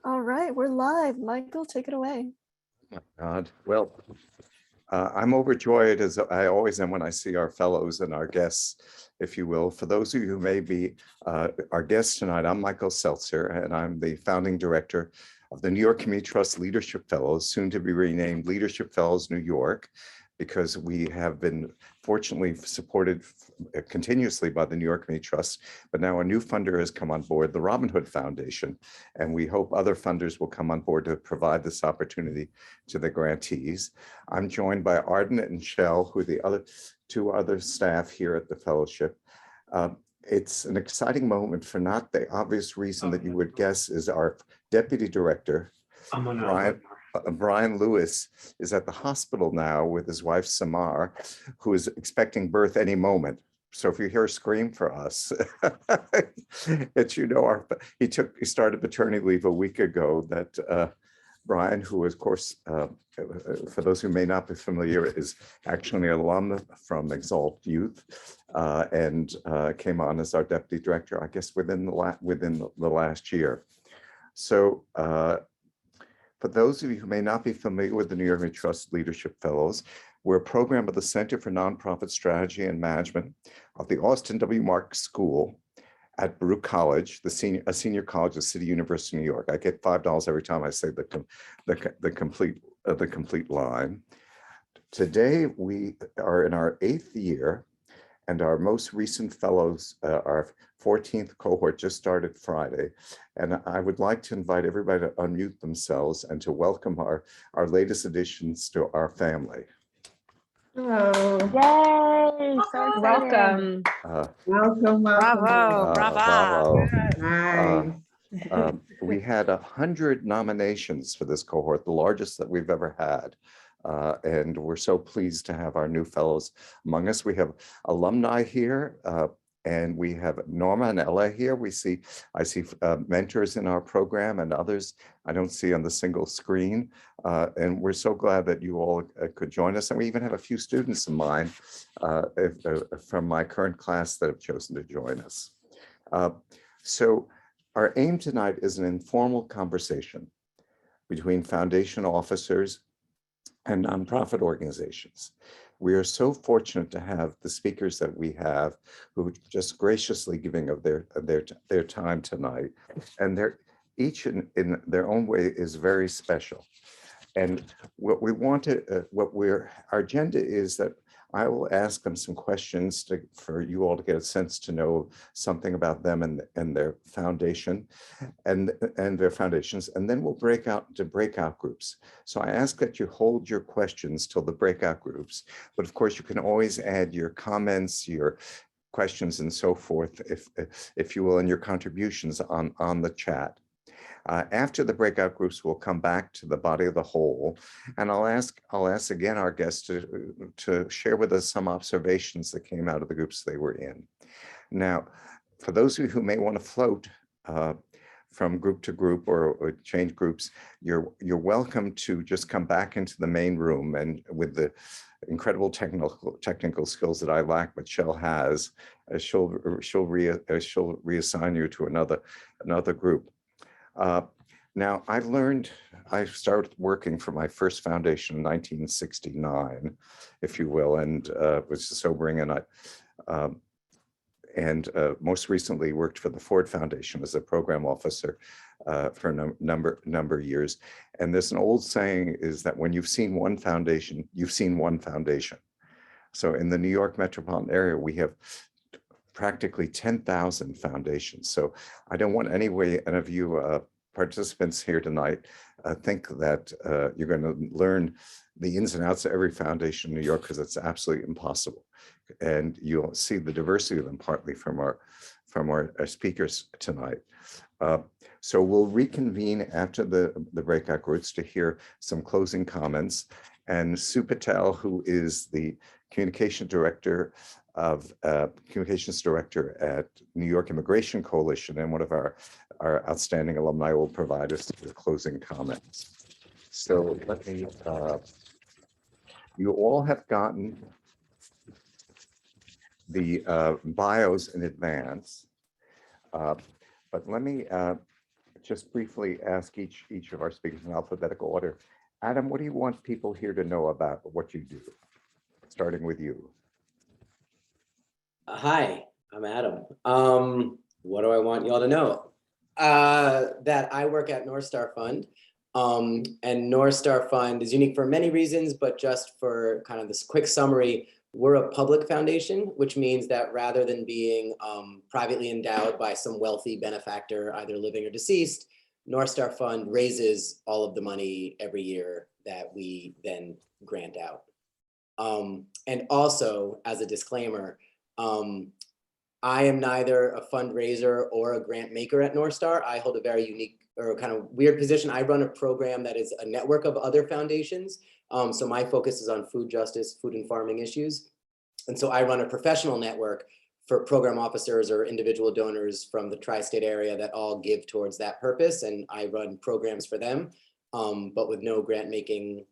All right, we're live. Michael, take it away. Oh my God. Well, I'm overjoyed, as I always am when I see our fellows and our guests, if you will. For those of you who may be our guests tonight, I'm Michael Seltzer, and I'm the founding director of the New York Community Trust Leadership Fellows, soon to be renamed Leadership Fellows New York, because we have been fortunately supported continuously by the New York Community Trust, but now a new funder has come on board, the Robin Hood Foundation, and we hope other funders will come on board to provide this opportunity to the grantees. I'm joined by Arden and Shell, who are the two other staff here at the fellowship. It's an exciting moment for not the obvious reason that you would guess is our deputy director, Brian Lewis, is at the hospital now with his wife, Samar, who is expecting birth any moment. So if you hear a scream for us, it's, he started maternity leave a week ago that Brian, who of course, for those who may not be familiar, is actually an alum from Exalt Youth and came on as our deputy director, I guess, within the last year. So for those of you who may not be familiar with the New York Community Trust Leadership Fellows, we're a program of the Center for Nonprofit Strategy and Management of the Austin W. Marks School at Baruch College, a senior college at City University of New York. I get $5 every time I say the complete line. Today we are in our 8th year, and our most recent fellows, our 14th cohort, just started Friday. And I would like to invite everybody to unmute themselves and to welcome our latest additions to our family. Hello. Yay. So welcome. Welcome. Bravo. Bravo. Nice. We had 100 nominations for this cohort, the largest that we've ever had. And we're so pleased to have our new fellows among us. We have alumni here, and we have Norma and Ella here. I see mentors in our program and others I don't see on the single screen. And we're so glad that you all could join us. And we even have a few students of mine from my current class that have chosen to join us. So our aim tonight is an informal conversation between foundation officers and nonprofit organizations. We are so fortunate to have the speakers that we have who are just graciously giving of their time tonight. And they're each in their own way is very special. And what we want to, our agenda is that I will ask them some questions for you all to get a sense to know something about them and their foundation and their foundations, and then we'll break out into breakout groups. So I ask that you hold your questions till the breakout groups, but of course you can always add your comments, your questions and so forth, if you will, and your contributions on the chat. After the breakout groups, we'll come back to the body of the whole, and I'll ask again our guests to share with us some observations that came out of the groups they were in. Now, for those of you who may want to float from group to group or change groups, you're welcome to just come back into the main room, and with the incredible technical skills that I lack, but Shell has, she'll reassign you to another group. Now, I started working for my first foundation in 1969, if you will, and was sobering, and most recently worked for the Ford Foundation as a program officer for a number of years. And there's an old saying is that when you've seen one foundation, you've seen one foundation. So in the New York metropolitan area, we have practically 10,000 foundations. So I don't want any of you participants here tonight think that you're going to learn the ins and outs of every foundation in New York, because it's absolutely impossible. And you'll see the diversity of them partly from our speakers tonight. So we'll reconvene after the breakout groups to hear some closing comments. And Sue Patel, who is the communications director at New York Immigration Coalition and one of our outstanding alumni, will provide us with closing comments. So let me, you all have gotten the bios in advance, but let me just briefly ask each of our speakers in alphabetical order. Adam, what do you want people here to know about what you do? Starting with you. Hi, I'm Adam. What do I want y'all to know? That I work at North Star Fund. And North Star Fund is unique for many reasons, but just for kind of this quick summary, we're a public foundation, which means that rather than being privately endowed by some wealthy benefactor, either living or deceased, North Star Fund raises all of the money every year that we then grant out. And also, as a disclaimer, I am neither a fundraiser or a grant maker at North Star. I hold a very unique or kind of weird position. I run a program that is a network of other foundations. So my focus is on food justice, food and farming issues. And so I run a professional network for program officers or individual donors from the tri-state area that all give towards that purpose. And I run programs for them, but with no grant making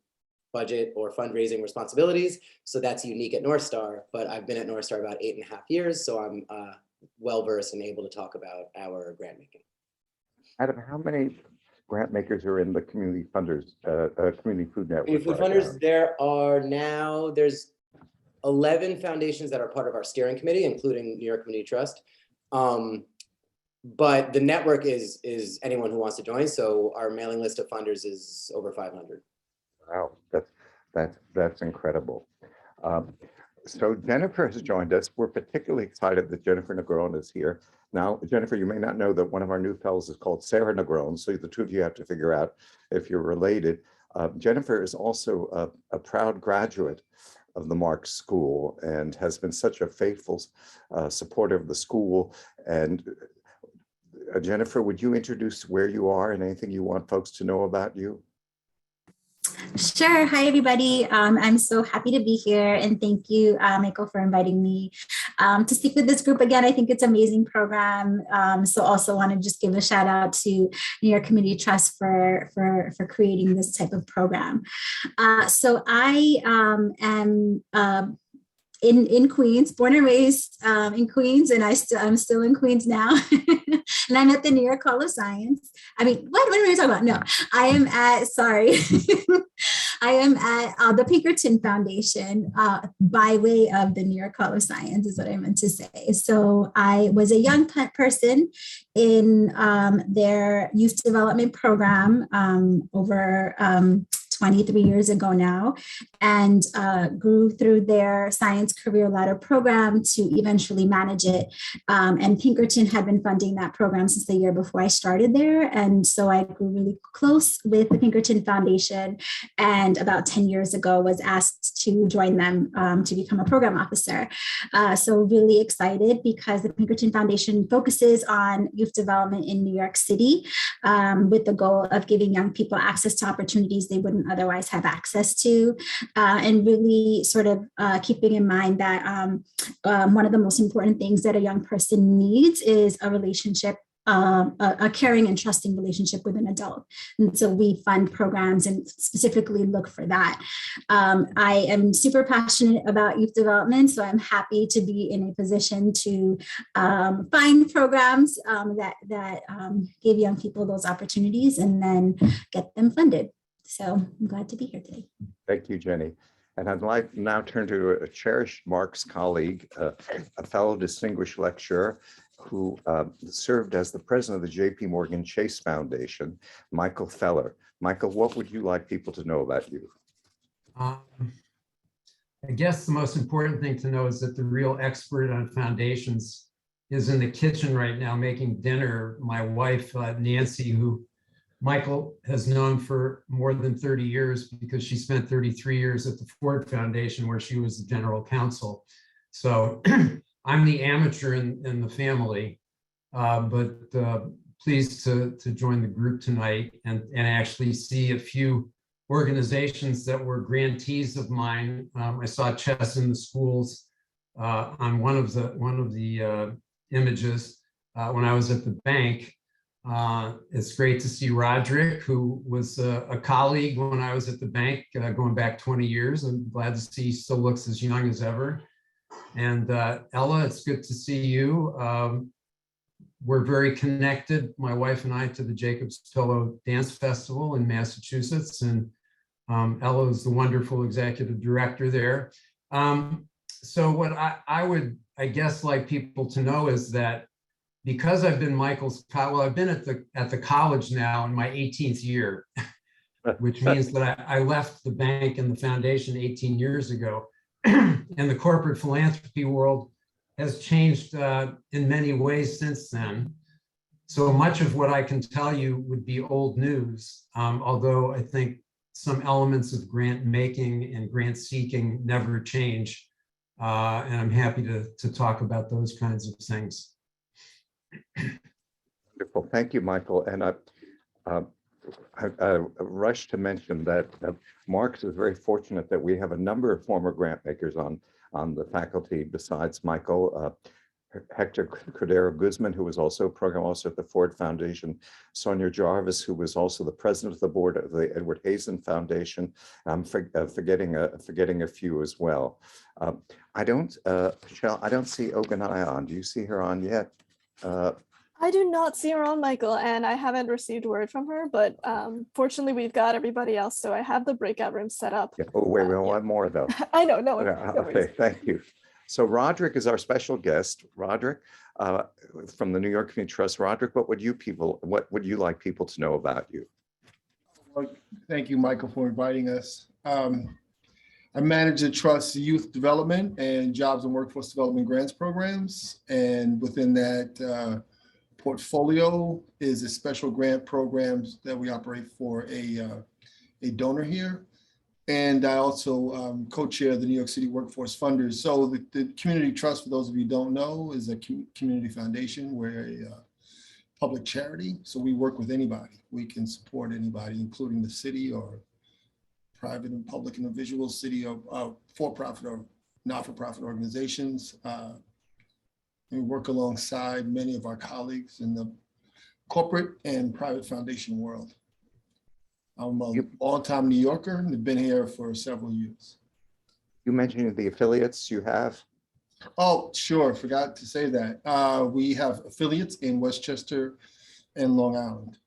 budget or fundraising responsibilities. So that's unique at North Star, but I've been at North Star about 8.5 years. So I'm well-versed and able to talk about our grant making. Adam, how many grant makers are in the community funders, community food network? Community food funders, there's 11 foundations that are part of our steering committee, including New York Community Trust. But the network is anyone who wants to join. So our mailing list of funders is over 500. Wow, that's incredible. So Jennifer has joined us. We're particularly excited that Jennifer Negron is here. Now, Jennifer, you may not know that one of our new fellows is called Sarah Negron, so the two of you have to figure out if you're related. Jennifer is also a proud graduate of the Marks School and has been such a faithful supporter of the school. And Jennifer, would you introduce where you are and anything you want folks to know about you? Sure. Hi, everybody. I'm so happy to be here. And thank you, Michael, for inviting me to speak with this group again. I think it's an amazing program. So also want to just give a shout out to New York Community Trust for creating this type of program. So I am in Queens, born and raised in Queens, and I'm still in Queens now. And I'm at the New York Hall of Science. I mean, what are we talking about? No, I am at, sorry. I am at the Pinkerton Foundation by way of the New York Hall of Science is what I meant to say. So I was a young person in their youth development program over 23 years ago now, and grew through their science career ladder program to eventually manage it. And Pinkerton had been funding that program since the year before I started there. And so I grew really close with the Pinkerton Foundation, and about 10 years ago was asked to join them to become a program officer. So really excited because the Pinkerton Foundation focuses on youth development in New York City with the goal of giving young people access to opportunities they wouldn't otherwise have access to, and really sort of keeping in mind that one of the most important things that a young person needs is a relationship, a caring and trusting relationship with an adult. And so we fund programs and specifically look for that. I am super passionate about youth development, so I'm happy to be in a position to find programs that give young people those opportunities and then get them funded. So I'm glad to be here today. Thank you, Jenny. And I'd like to now turn to a cherished Marks colleague, a fellow distinguished lecturer who served as the president of the JP Morgan Chase Foundation, Michael Feller. Michael, what would you like people to know about you? I guess the most important thing to know is that the real expert on foundations is in the kitchen right now making dinner. My wife, Nancy, who Michael has known for more than 30 years because she spent 33 years at the Ford Foundation where she was the general counsel. So I'm the amateur in the family, but pleased to join the group tonight and actually see a few organizations that were grantees of mine. I saw chess in the schools on one of the images when I was at the bank. It's great to see Roderick, who was a colleague when I was at the bank going back 20 years. I'm glad to see he still looks as young as ever. And Ella, it's good to see you. we're very connected, my wife and I, to the Jacob's Pillow Dance Festival in Massachusetts, and Ella is the wonderful executive director there. So what I would, I guess, like people to know is that because I've been I've been at the college now in my 18th year, which means that I left the bank and the foundation 18 years ago, and the corporate philanthropy world has changed in many ways since then. So much of what I can tell you would be old news, although I think some elements of grant making and grant seeking never change. And I'm happy to talk about those kinds of things. Wonderful. Thank you, Michael. And I rush to mention that Marx is very fortunate that we have a number of former grant makers on the faculty besides Michael. Hector Cordero Guzman, who was also a program officer at the Ford Foundation, Sonia Jarvis, who was also the president of the board of the Edward Hazen Foundation. I'm forgetting a few as well. I don't see Ogonnaya on. Do you see her on yet? I do not see her on, Michael, and I haven't received word from her, but fortunately we've got everybody else, so I have the breakout room set up. Yeah. Oh, wait, yeah. one more though. I know, no. Okay, thank you. So Roderick is our special guest. Roderick, from the New York Community Trust. Roderick, what would you like people to know about you? Well, thank you, Michael, for inviting us. I manage the Trust's youth development and jobs and workforce development grants programs. And within that portfolio is a special grant programs that we operate for a donor here. And I also co-chair the New York City Workforce Funders. So the Community Trust, for those of you who don't know, is a community foundation. We're a public charity. So we work with anybody. We can support anybody, including the city or private and public individuals, city or for-profit or not-for-profit organizations. We work alongside many of our colleagues in the corporate and private foundation world. I'm a long-time New Yorker and have been here for several years. You mentioned the affiliates you have. Oh, sure. Forgot to say that. We have affiliates in Westchester and Long Island.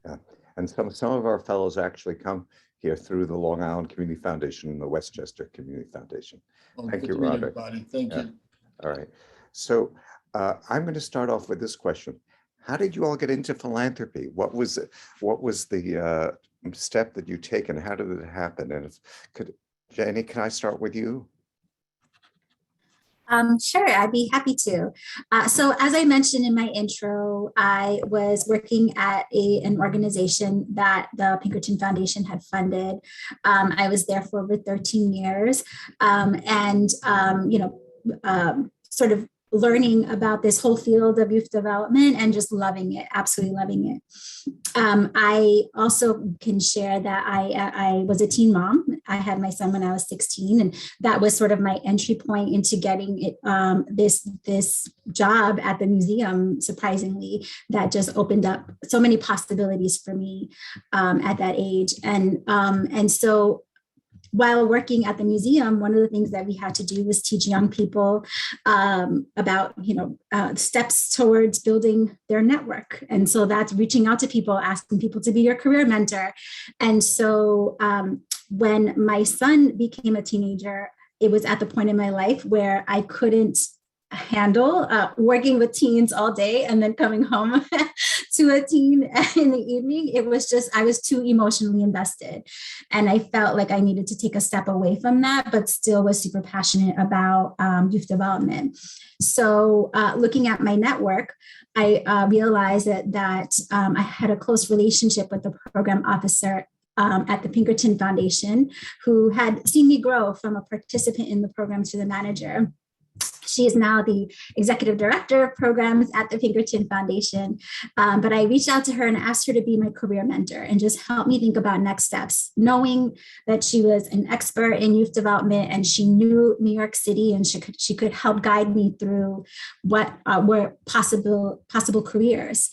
Yeah. And some of our fellows actually come here through the Long Island Community Foundation and the Westchester Community Foundation. Thank you, Roderick. Thank you. All right. So I'm going to start off with this question. How did you all get into philanthropy? What was the step that you take, and how did it happen? And Jenny, can I start with you? Sure, I'd be happy to. So as I mentioned in my intro, I was working at an organization that the Pinkerton Foundation had funded. I was there for over 13 years sort of learning about this whole field of youth development and just loving it, absolutely loving it. I also can share that I was a teen mom. I had my son when I was 16, and that was sort of my entry point into getting it, this job at the museum, surprisingly, that just opened up so many possibilities for me at that age. And so while working at the museum, one of the things that we had to do was teach young people about, steps towards building their network. And so that's reaching out to people, asking people to be your career mentor. And so when my son became a teenager, it was at the point in my life where I couldn't handle working with teens all day and then coming home to a teen in the evening. It was just, I was too emotionally invested. And I felt like I needed to take a step away from that, but still was super passionate about youth development. So looking at my network, I realized that I had a close relationship with the program officer at the Pinkerton Foundation, who had seen me grow from a participant in the program to the manager. She is now the executive director of programs at the Pinkerton Foundation. But I reached out to her and asked her to be my career mentor and just help me think about next steps, knowing that she was an expert in youth development and she knew New York City, and she could help guide me through what were possible careers.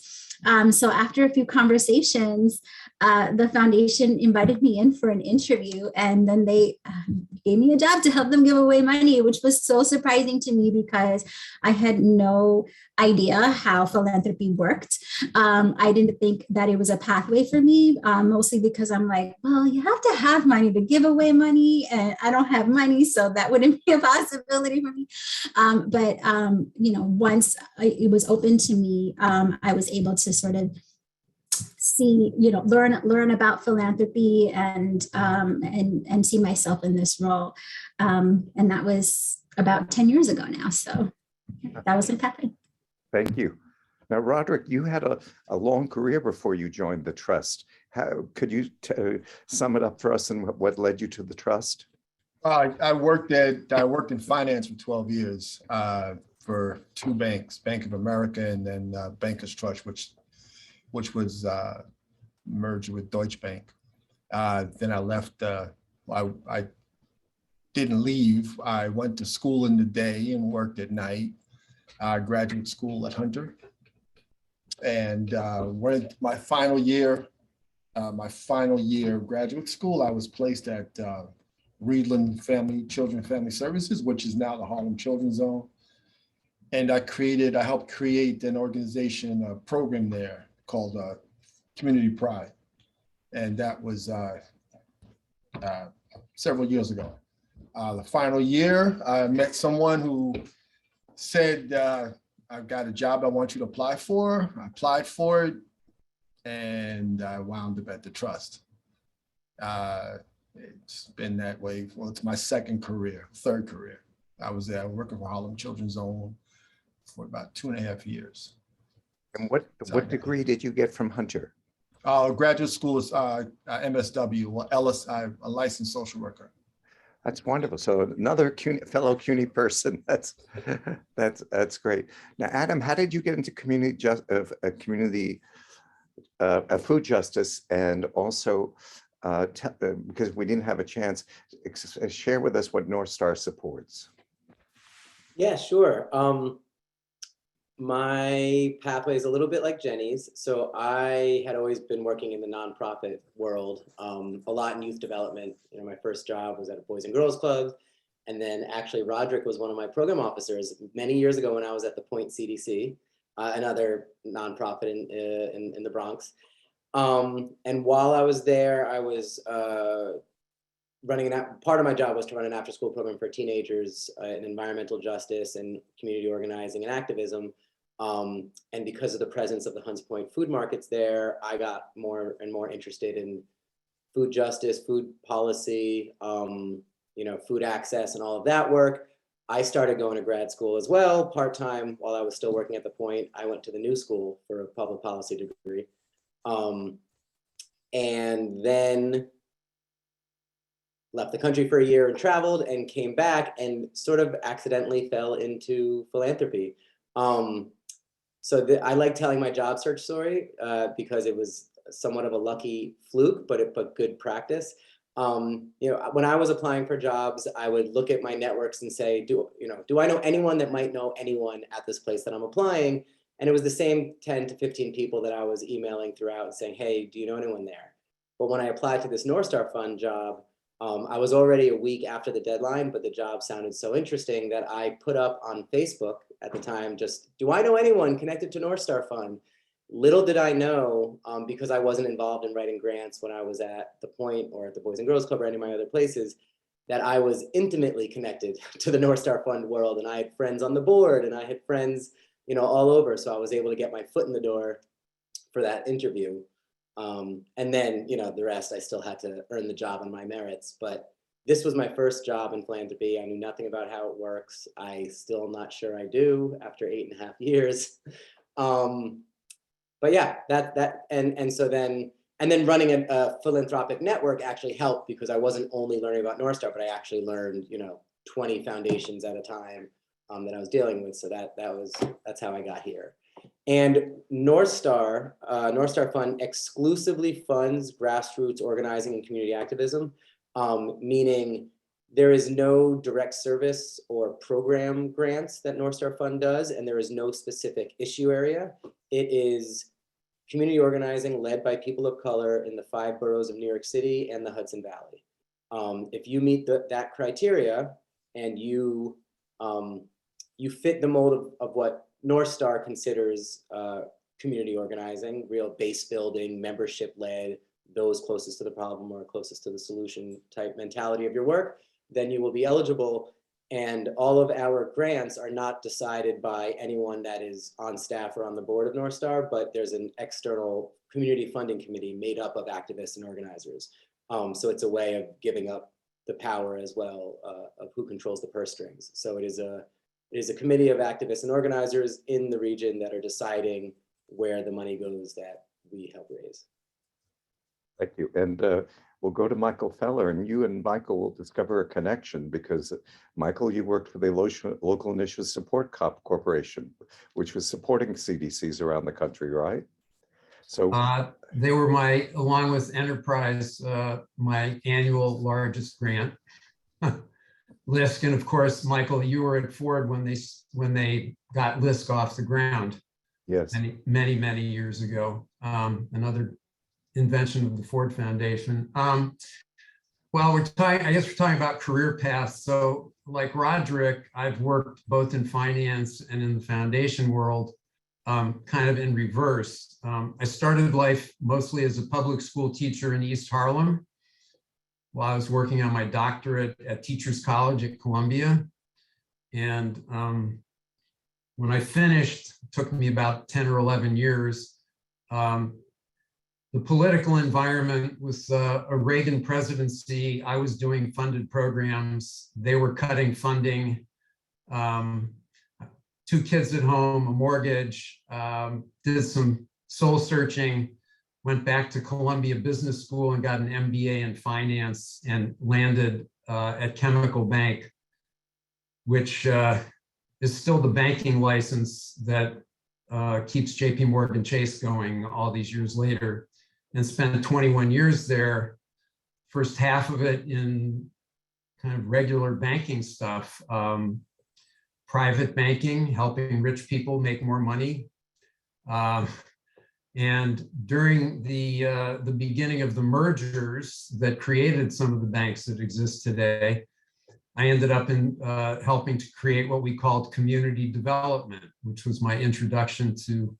So after a few conversations, the foundation invited me in for an interview, and then they gave me a job to help them give away money, which was so surprising to me because I had no idea how philanthropy worked. I didn't think that it was a pathway for me, mostly because I'm like, well, you have to have money to give away money, and I don't have money, so that wouldn't be a possibility for me. But once it was open to me, I was able to sort of see, learn about philanthropy and see myself in this role. And that was about 10 years ago now. So that was my pathway. Thank you. Now, Roderick, you had a long career before you joined the trust. How could you sum it up for us and what led you to the trust? I worked in finance for 12 years for two banks, Bank of America and then Bankers Trust, which was merged with Deutsche Bank. Then I left. I didn't leave. I went to school in the day and worked at night. Graduate school at Hunter, and my final year of graduate school, I was placed at Reedland Family Services, which is now the Harlem Children's Zone. And I helped create an organization, a program there called Community Pride. And that was several years ago. The final year, I met someone who said, I've got a job I want you to apply for. I applied for it, and I wound up at the trust. It's been that way. Well, it's my third career. I was there working for Harlem Children's Zone for about 2.5 years. And what degree did you get from Hunter? Graduate school is MSW, Ellis, a licensed social worker. That's wonderful. So another fellow CUNY person. That's great. Now, Adam, how did you get into food justice, and also because we didn't have a chance, share with us what North Star supports. Yeah, sure. My pathway is a little bit like Jenny's. So I had always been working in the nonprofit world, a lot in youth development. My first job was at a Boys and Girls Club. And then actually Roderick was one of my program officers many years ago when I was at the Point CDC, another nonprofit in the Bronx. And while I was there, I was part of my job was to run an after school program for teenagers in environmental justice and community organizing and activism. And because of the presence of the Hunts Point food markets there, I got more and more interested in food justice, food policy, food access and all of that work. I started going to grad school as well, part-time while I was still working at the Point. I went to the New School for a public policy degree. And then left the country for a year and traveled and came back and sort of accidentally fell into philanthropy. I like telling my job search story because it was somewhat of a lucky fluke, but good practice. When I was applying for jobs, I would look at my networks and say, do I know anyone that might know anyone at this place that I'm applying? And it was the same 10 to 15 people that I was emailing throughout and saying, hey, do you know anyone there? But when I applied to this North Star Fund job, I was already a week after the deadline, but the job sounded so interesting that I put up on Facebook at the time, just, do I know anyone connected to North Star Fund? Little did I know, because I wasn't involved in writing grants when I was at the Point or at the Boys and Girls Club or any of my other places, that I was intimately connected to the North Star Fund world. And I had friends on the board and I had friends, all over. So I was able to get my foot in the door for that interview. And then, the rest, I still had to earn the job on my merits. But this was my first job in philanthropy. I knew nothing about how it works. I still am not sure I do after 8.5 years. But yeah, and then running a philanthropic network actually helped because I wasn't only learning about North Star, but I actually learned, 20 foundations at a time that I was dealing with. So that's how I got here. And North Star Fund exclusively funds grassroots organizing and community activism, meaning there is no direct service or program grants that North Star Fund does, and there is no specific issue area. It is community organizing led by people of color in the 5 boroughs of New York City and the Hudson Valley. If you meet that criteria and you fit the mold of what North Star considers community organizing, real base building, membership led, those closest to the problem or closest to the solution type mentality of your work, then you will be eligible. And all of our grants are not decided by anyone that is on staff or on the board of North Star, but there's an external community funding committee made up of activists and organizers. So it's a way of giving up the power as well of who controls the purse strings. So it is a committee of activists and organizers in the region that are deciding where the money goes that we help raise. Thank you. And we'll go to Michael Feller, and you and Michael will discover a connection because, Michael, you worked for the Local Initiative Support Corporation, which was supporting CDCs around the country, right? So they were along with Enterprise, my annual largest grant. LISC, and of course, Michael, you were at Ford when they got LISC off the ground. Yes. Many years ago. Another invention of the Ford Foundation. Well, I guess we're talking about career paths. So like Roderick, I've worked both in finance and in the foundation world, kind of in reverse. I started life mostly as a public school teacher in East Harlem while I was working on my doctorate at Teachers College at Columbia. And when I finished, it took me about 10 or 11 years. The political environment was a Reagan presidency. I was doing funded programs. They were cutting funding. 2 kids at home, a mortgage, did some soul searching, went back to Columbia Business School and got an MBA in finance and landed at Chemical Bank, which is still the banking license that keeps JP Morgan Chase going all these years later, and spent 21 years there, first half of it in kind of regular banking stuff, private banking, helping rich people make more money. And during the beginning of the mergers that created some of the banks that exist today, I ended up in helping to create what we called community development, which was my introduction to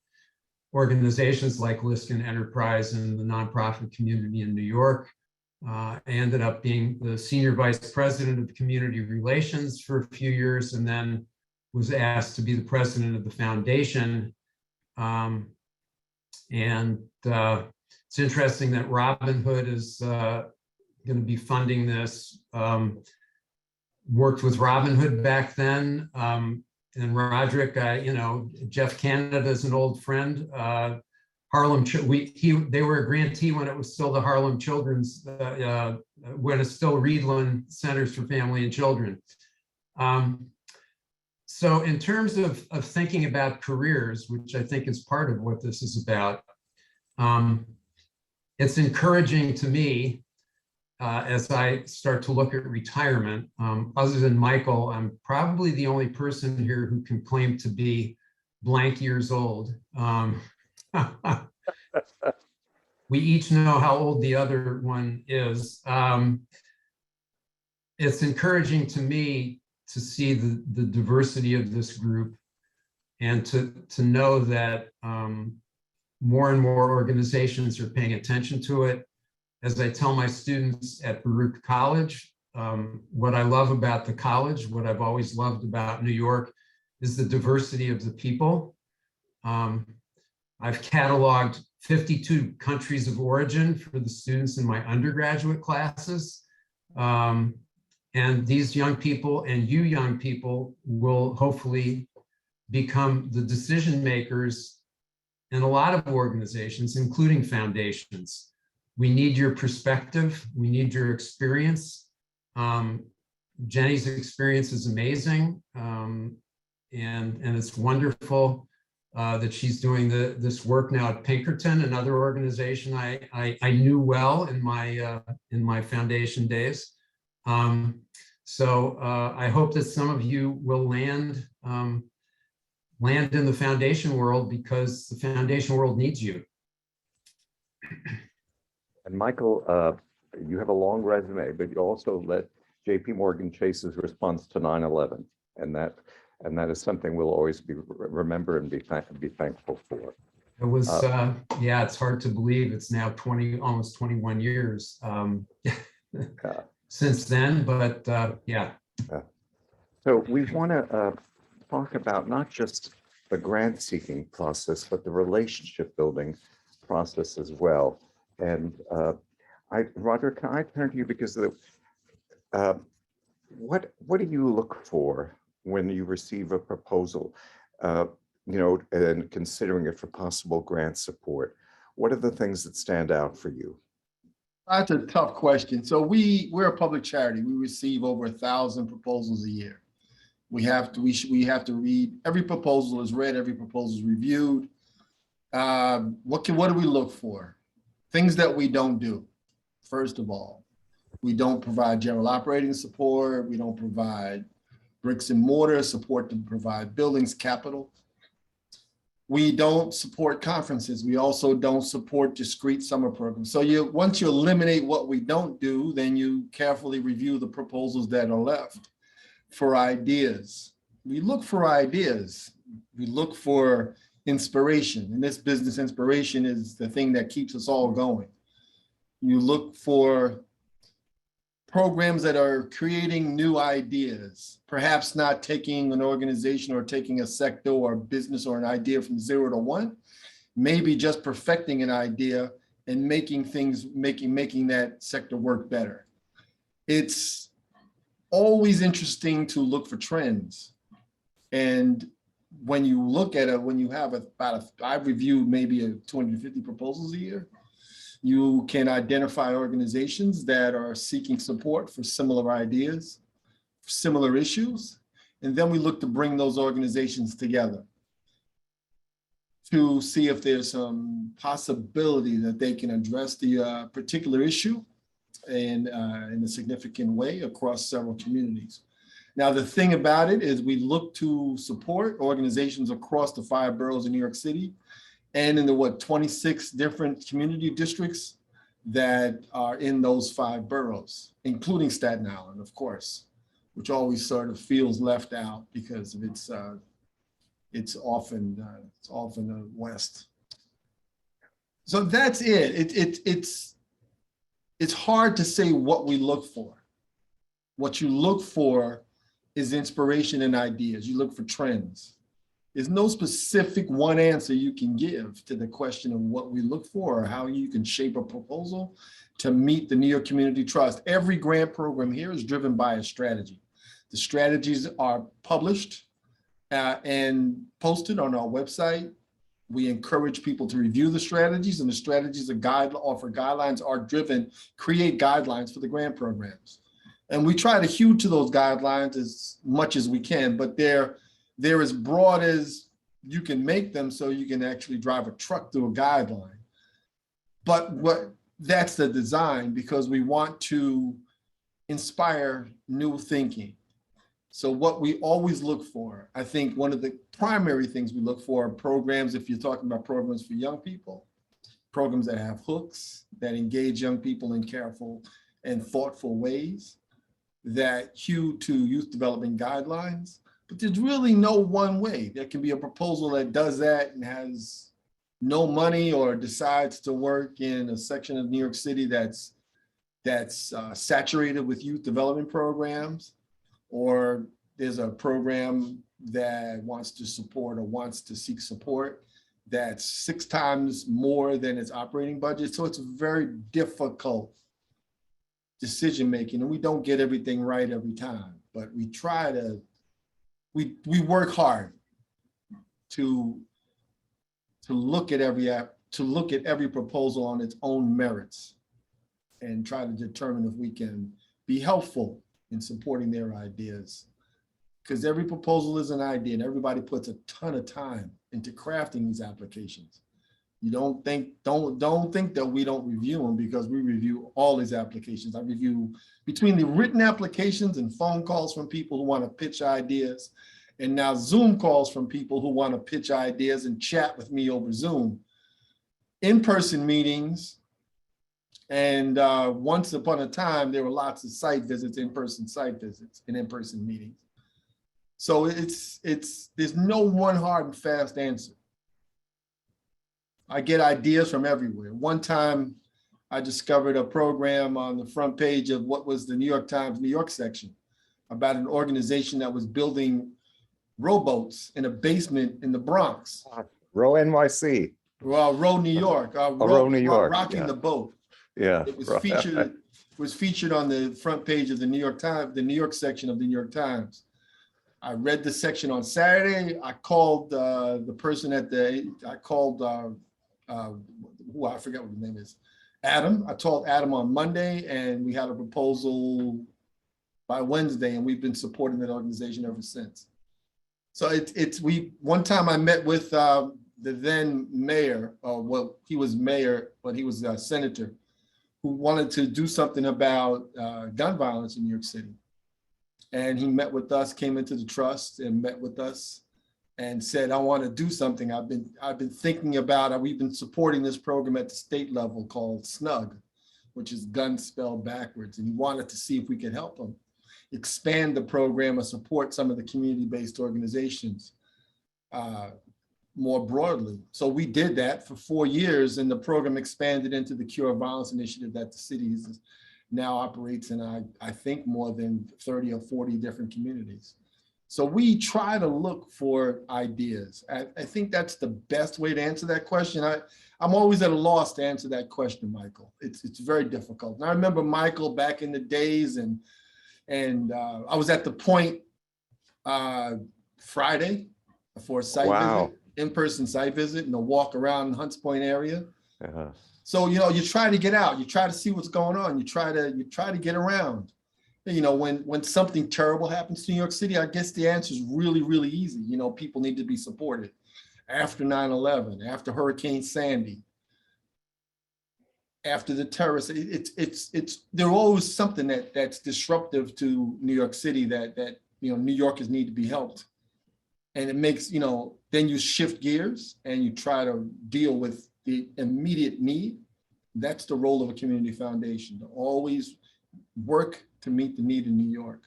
organizations like LISC and Enterprise and the nonprofit community in New York. I ended up being the senior vice president of community relations for a few years, and then was asked to be the president of the foundation. It's interesting that Robin Hood is going to be funding this. Worked with Robin Hood back then. And Roderick, Jeff Canada is an old friend. Harlem, they were a grantee when it was still the Harlem Children's, when it's still Reedland Centers for Family and Children. So in terms of thinking about careers, which I think is part of what this is about, it's encouraging to me as I start to look at retirement. Other than Michael, I'm probably the only person here who can claim to be blank years old. We each know how old the other one is. It's encouraging to me to see the diversity of this group and to know that more and more organizations are paying attention to it. As I tell my students at Baruch College, what I love about the college, what I've always loved about New York, is the diversity of the people. I've cataloged 52 countries of origin for the students in my undergraduate classes. And these young people and you young people will hopefully become the decision makers in a lot of organizations, including foundations. We need your perspective. We need your experience. Jenny's experience is amazing. And it's wonderful that she's doing this work now at Pinkerton, another organization I knew well in my foundation days. So I hope that some of you will land in the foundation world, because the foundation world needs you. And Michael, you have a long resume, but you also led JP Morgan Chase's response to 9/11, and that is something we'll always remember and be thankful for. It was, yeah, it's hard to believe it's now almost 21 years since then, but yeah. So we want to talk about not just the grant seeking process, but the relationship building process as well. And Roderick, can I turn to you because what do you look for when you receive a proposal, and considering it for possible grant support? What are the things that stand out for you? That's a tough question. So we're a public charity. We receive over 1,000 proposals a year. We have to read, every proposal is read, every proposal is reviewed. What do we look for? Things that we don't do. First of all, we don't provide general operating support. We don't provide bricks and mortar support to provide buildings, capital. We don't support conferences. We also don't support discrete summer programs. So once you eliminate what we don't do, then you carefully review the proposals that are left for ideas. We look for ideas. We look for inspiration. In this business, inspiration is the thing that keeps us all going. You look for programs that are creating new ideas, perhaps not taking an organization or taking a sector or a business or an idea from 0 to 1, maybe just perfecting an idea and making that sector work better. It's always interesting to look for trends. And when you look at it, when you have I've reviewed maybe 250 proposals a year, you can identify organizations that are seeking support for similar ideas, similar issues, and then we look to bring those organizations together to see if there's some possibility that they can address the particular issue in a significant way across several communities. Now, the thing about it is we look to support organizations across the 5 boroughs in New York City and in the 26 different community districts that are in those 5 boroughs, including Staten Island, of course, which always sort of feels left out because of it's often the West. So that's it. It's hard to say what we look for. What you look for is inspiration and ideas. You look for trends. There's no specific one answer you can give to the question of what we look for or how you can shape a proposal to meet the New York Community Trust. Every grant program here is driven by a strategy. The strategies are published and posted on our website. We encourage people to review the strategies, and the strategies offer guidelines are driven, create guidelines for the grant programs. And we try to hew to those guidelines as much as we can, but they're as broad as you can make them so you can actually drive a truck through a guideline. But that's the design, because we want to inspire new thinking. So what we always look for, I think one of the primary things we look for are programs, if you're talking about programs for young people, programs that have hooks, that engage young people in careful and thoughtful ways, that hew to youth development guidelines. But there's really no one way. There can be a proposal that does that and has no money, or decides to work in a section of New York City that's saturated with youth development programs, or there's a program that wants to support or wants to seek support that's 6 times more than its operating budget. So it's very difficult decision-making, and we don't get everything right every time, but we try to, we work hard to look at every proposal on its own merits and try to determine if we can be helpful in supporting their ideas. Because every proposal is an idea, and everybody puts a ton of time into crafting these applications. You don't think that we don't review them, because we review all these applications. I review between the written applications and phone calls from people who want to pitch ideas, and now Zoom calls from people who want to pitch ideas and chat with me over Zoom. In-person meetings, And once upon a time, there were lots of site visits, in-person site visits and in-person meetings. So there's no one hard and fast answer. I get ideas from everywhere. One time I discovered a program on the front page of what was the New York Times New York section about an organization that was building rowboats in a basement in the Bronx. Row NYC. Well, Row New York. Row New York, Rocking yeah. the boat. Yeah. It was featured on the front page of the New York Times, the New York section of the New York Times. I read the section on Saturday. I called the person I forget what his name is, Adam. I told Adam on Monday, and we had a proposal by Wednesday, and we've been supporting that organization ever since. So one time I met with the then mayor, well, he was mayor, but he was a senator, who wanted to do something about gun violence in New York City. And he met with us, came into the trust and met with us and said, I want to do something. I've been thinking about, we've been supporting this program at the state level called SNUG, which is gun spelled backwards. And he wanted to see if we could help him expand the program or support some of the community-based organizations more broadly. So we did that for 4 years, and the program expanded into the Cure Violence Initiative that the city now operates in, I think, more than 30 or 40 different communities. So we try to look for ideas. I think that's the best way to answer that question. I'm always at a loss to answer that question, Michael. It's very difficult. And I remember Michael back in the days, and I was at the Point Friday for a site visit, in-person site visit, and a walk around Hunts Point area. So, you try to get out, you try to see what's going on, you try to get around. When something terrible happens to New York City, I guess the answer is really, really easy. People need to be supported. After 9/11, after Hurricane Sandy, after the terrorists, there's always something that's disruptive to New York City that New Yorkers need to be helped. And it makes, then you shift gears and you try to deal with the immediate need. That's the role of a community foundation, to always work to meet the need in New York.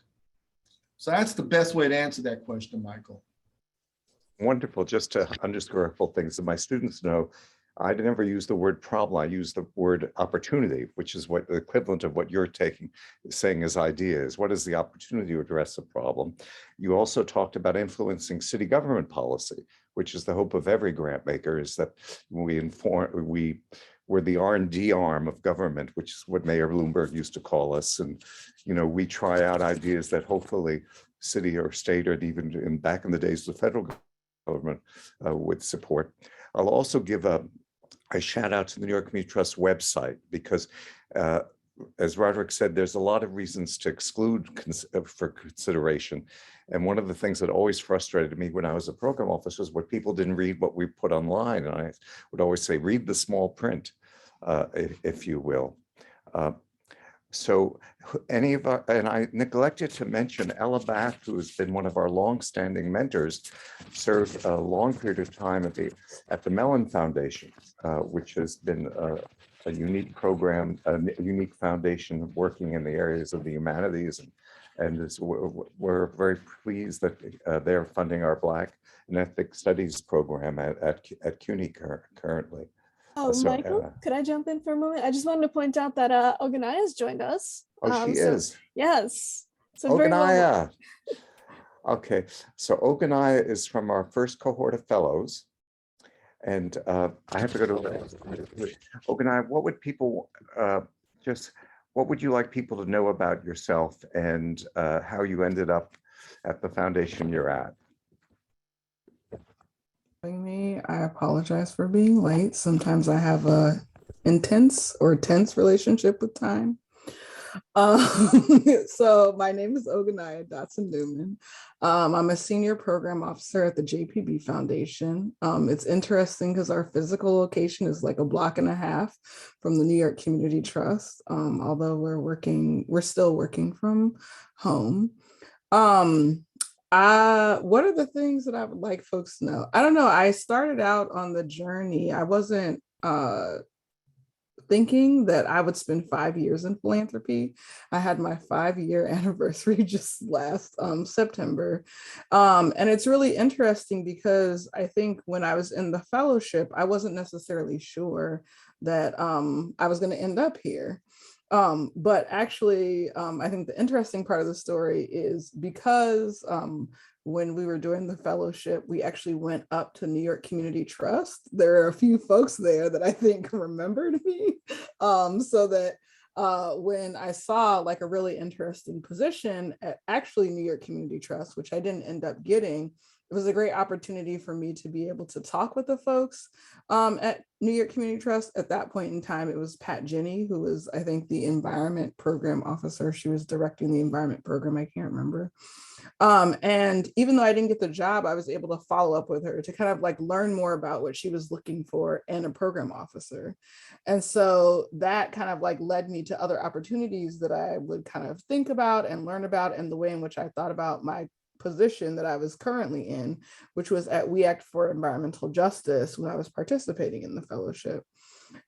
So that's the best way to answer that question, Michael. Wonderful. Just to underscore a couple things that my students know, I never use the word problem. I use the word opportunity, which is what the equivalent of what you're saying as ideas. What is the opportunity to address the problem? You also talked about influencing city government policy, which is the hope of every grant maker, is that we're the R&D arm of government, which is what Mayor Bloomberg used to call us. And, we try out ideas that hopefully city or state, or even back in the days, the federal government would support. I'll also give a shout out to the New York Community Trust website, because as Roderick said, there's a lot of reasons to exclude for consideration. And one of the things that always frustrated me when I was a program officer was when people didn't read what we put online. And I would always say, read the small print, if you will. So and I neglected to mention Ella Bath, who has been one of our longstanding mentors, served a long period of time at the Mellon Foundation, which has been a unique program, a unique foundation working in the areas of the humanities. And we're very pleased that they're funding our Black and Ethnic Studies program at CUNY currently. Oh, So, Michael, could I jump in for a moment? I just wanted to point out that Ogonnaya has joined us. Oh, she is. Yes. So very well. Ogonnaya. Okay, so Ogonnaya is from our first cohort of fellows. And I have to go to Ogonnaya. What would people what would you like people to know about yourself and how you ended up at the foundation you're at? Me, I apologize for being late. Sometimes I have a intense or tense relationship with time. So my name is Ogonnaya Dotson-Newman. I'm a senior program officer at the JPB Foundation. It's interesting because our physical location is like a block and a half from the New York Community Trust, although we're still working from home. What are the things that I would like folks to know? I don't know. I started out on the journey. I wasn't thinking that I would spend 5 years in philanthropy. I had my 5-year anniversary just last September. And it's really interesting because I think when I was in the fellowship, I wasn't necessarily sure that I was going to end up here. But actually, I think the interesting part of the story is because when we were doing the fellowship, we actually went up to New York Community Trust. There are a few folks there that I think remembered me. So that when I saw like a really interesting position at actually New York Community Trust, which I didn't end up getting, it was a great opportunity for me to be able to talk with the folks at New York Community Trust. At that point in time, it was Pat Jenny, who was, I think, the environment program officer. She was directing the environment program. I can't remember. And even though I didn't get the job, I was able to follow up with her to kind of like learn more about what she was looking for in a program officer. And so that kind of like led me to other opportunities that I would kind of think about and learn about, and the way in which I thought about my position that I was currently in, which was at We Act for Environmental Justice when I was participating in the fellowship.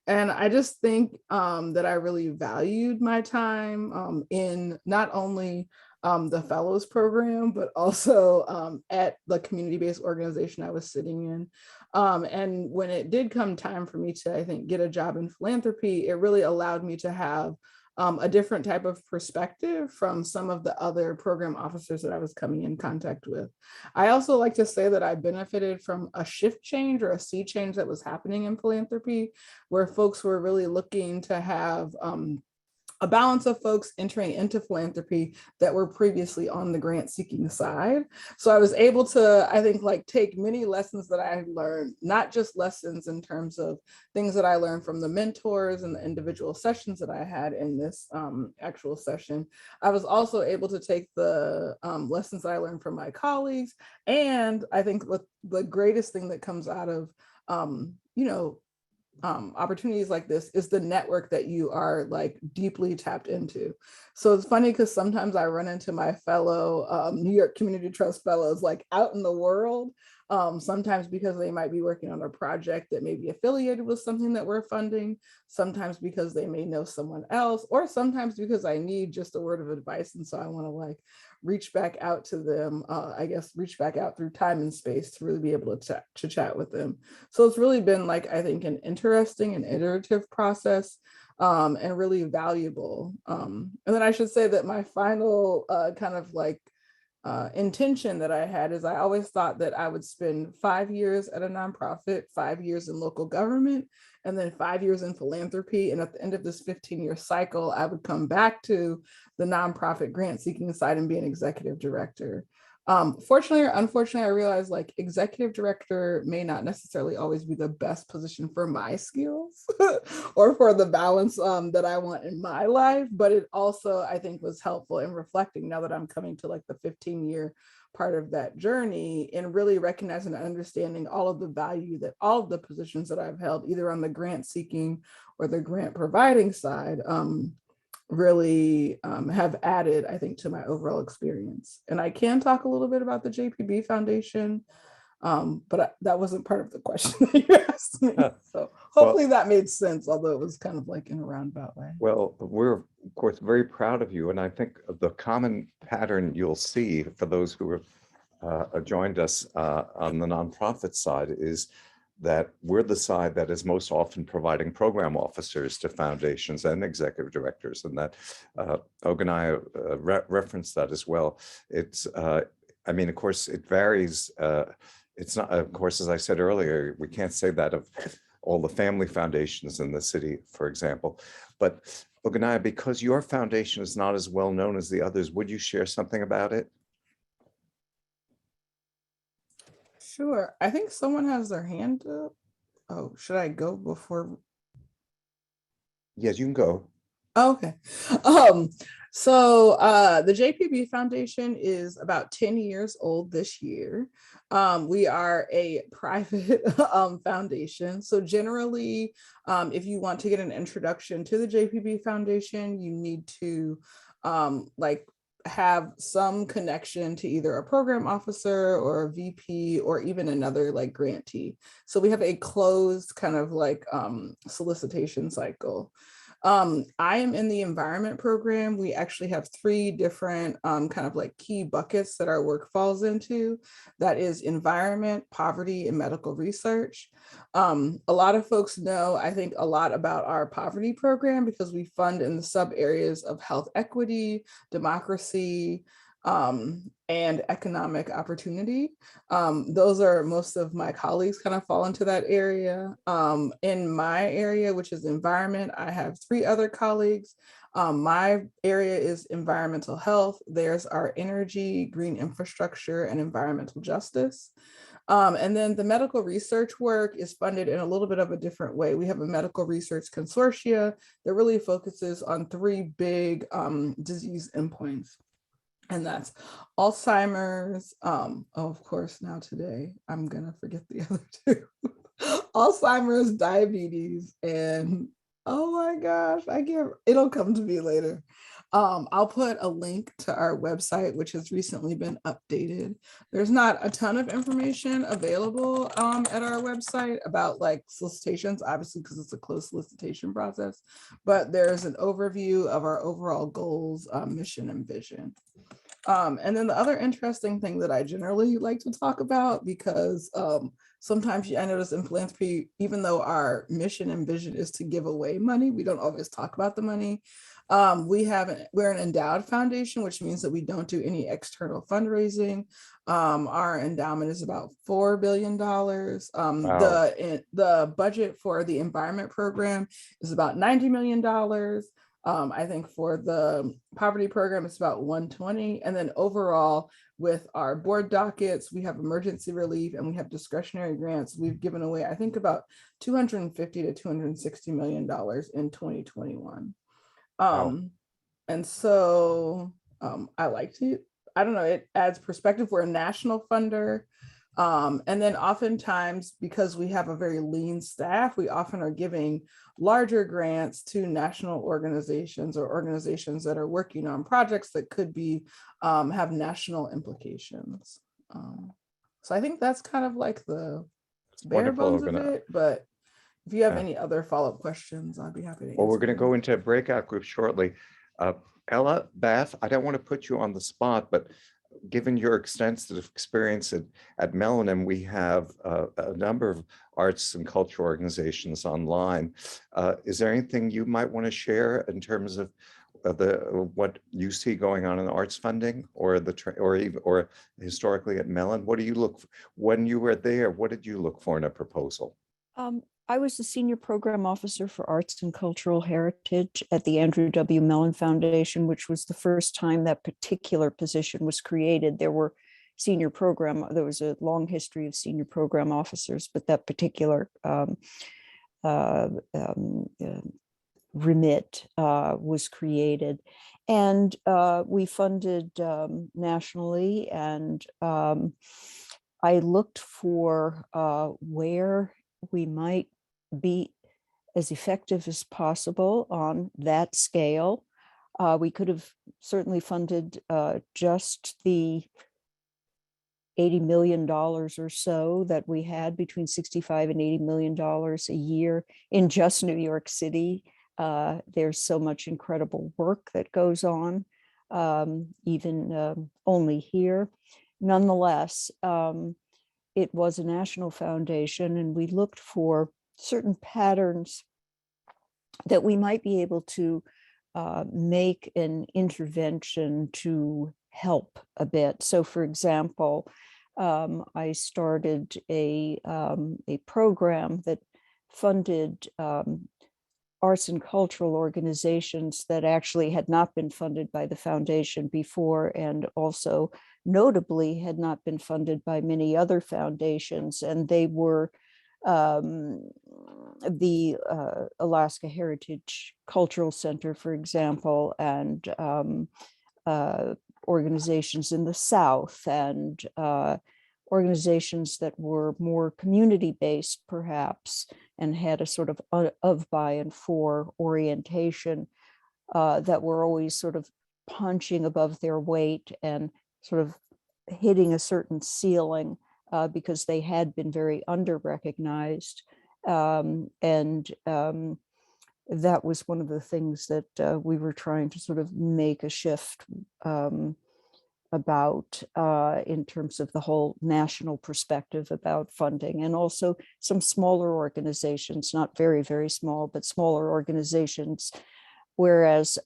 And I just think that I really valued my time in not only the fellows program, but also at the community-based organization I was sitting in. And when it did come time for me to, I think, get a job in philanthropy, it really allowed me to have a different type of perspective from some of the other program officers that I was coming in contact with. I also like to say that I benefited from a shift change or a sea change that was happening in philanthropy, where folks were really looking to have a balance of folks entering into philanthropy that were previously on the grant seeking side. So I was able to, I think, like take many lessons that I learned, not just lessons in terms of things that I learned from the mentors and the individual sessions that I had in this actual session. I was also able to take the lessons that I learned from my colleagues. And I think the greatest thing that comes out of, opportunities like this is the network that you are like deeply tapped into. So it's funny because sometimes I run into my fellow New York Community Trust fellows like out in the world, sometimes because they might be working on a project that may be affiliated with something that we're funding, sometimes because they may know someone else, or sometimes because I need just a word of advice. And so I want to like reach back out to them, reach back out through time and space to really be able to chat with them. So it's really been like, I think, an interesting and iterative process and really valuable. And then I should say that my final intention that I had is I always thought that I would spend 5 years at a nonprofit, 5 years in local government, and then 5 years in philanthropy. And at the end of this 15-year cycle, I would come back to the nonprofit grant seeking side and be an executive director. Fortunately or unfortunately, I realized like executive director may not necessarily always be the best position for my skills or for the balance that I want in my life. But it also, I think, was helpful in reflecting now that I'm coming to like the 15-year part of that journey and really recognizing and understanding all of the value that all of the positions that I've held, either on the grant seeking or the grant providing side, really have added, I think, to my overall experience. And I can talk a little bit about the JPB Foundation, but that wasn't part of the question that you asked me. So hopefully that made sense, although it was kind of like in a roundabout way. Well, we're of course very proud of you. And I think the common pattern you'll see for those who have joined us on the nonprofit side is that we're the side that is most often providing program officers to foundations and executive directors, and that Ogonnaya referenced that as well. It's, I mean, of course, it varies. It's not, of course, as I said earlier, we can't say that of all the family foundations in the city, for example. But Ogonnaya, because your foundation is not as well known as the others, would you share something about it? Sure. I think someone has their hand up. Oh, should I go before? Yes, you can go. Okay. So the JPB Foundation is about 10 years old this year. We are a private foundation. So generally, if you want to get an introduction to the JPB Foundation, you need to have some connection to either a program officer or a VP or even another like grantee. So we have a closed kind of like solicitation cycle. I am in the environment program. We actually have 3 different kind of like key buckets that our work falls into. That is environment, poverty, and medical research. A lot of folks know, I think, a lot about our poverty program because we fund in the sub areas of health equity, democracy, and economic opportunity. Those are most of my colleagues kind of fall into that area. In my area, which is environment, I have 3 other colleagues. My area is environmental health. There's our energy, green infrastructure, and environmental justice. And then the medical research work is funded in a little bit of a different way. We have a medical research consortia that really focuses on 3 big disease endpoints. And that's Alzheimer's. Of course, now today, I'm gonna forget the other 2. Alzheimer's, diabetes, and oh my gosh, it'll come to me later. I'll put a link to our website, which has recently been updated. There's not a ton of information available at our website about like solicitations, obviously because it's a closed solicitation process, but there's an overview of our overall goals, mission, and vision. And then the other interesting thing that I generally like to talk about, because sometimes I notice in philanthropy, even though our mission and vision is to give away money, we don't always talk about the money. We're an endowed foundation, which means that we don't do any external fundraising. Our endowment is about $4 billion. Wow. The budget for the environment program is about $90 million. I think for the poverty program, it's about 120. And then overall, with our board dockets, we have emergency relief and we have discretionary grants. We've given away, I think, about $250 to $260 million in 2021. Wow. And so I don't know, it adds perspective. We're a national funder. And then oftentimes, because we have a very lean staff, we often are giving larger grants to national organizations or organizations that are working on projects that could be have national implications. So I think that's kind of like the bare bones of it, but if you have any other follow-up questions, I'd be happy to answer. Well, we're going to go into a breakout group shortly. Ella, Beth, I don't want to put you on the spot, but given your extensive experience at Mellon, we have a number of arts and cultural organizations online. Is there anything you might want to share in terms of what you see going on in arts funding, or historically at Mellon? What do you look for when you were there? What did you look for in a proposal? I was the senior program officer for arts and cultural heritage at the Andrew W. Mellon Foundation, which was the first time that particular position was created. There was a long history of senior program officers, but that particular remit was created. And we funded nationally, and I looked for where we might be as effective as possible on that scale. We could have certainly funded just the $80 million or so that we had, between $65 and $80 million a year in just New York City. There's so much incredible work that goes on, even only here. Nonetheless, it was a national foundation, and we looked for certain patterns that we might be able to make an intervention to help a bit. So, for example, I started a program that funded arts and cultural organizations that actually had not been funded by the foundation before, and also notably had not been funded by many other foundations. And they were the Alaska Heritage Cultural Center, for example, and organizations in the South, and organizations that were more community-based, perhaps, and had a sort of by and for orientation, that were always sort of punching above their weight and sort of hitting a certain ceiling because they had been very under-recognized. That was one of the things that we were trying to sort of make a shift about in terms of the whole national perspective about funding, and also some smaller organizations, not very, very small, but smaller organizations. Whereas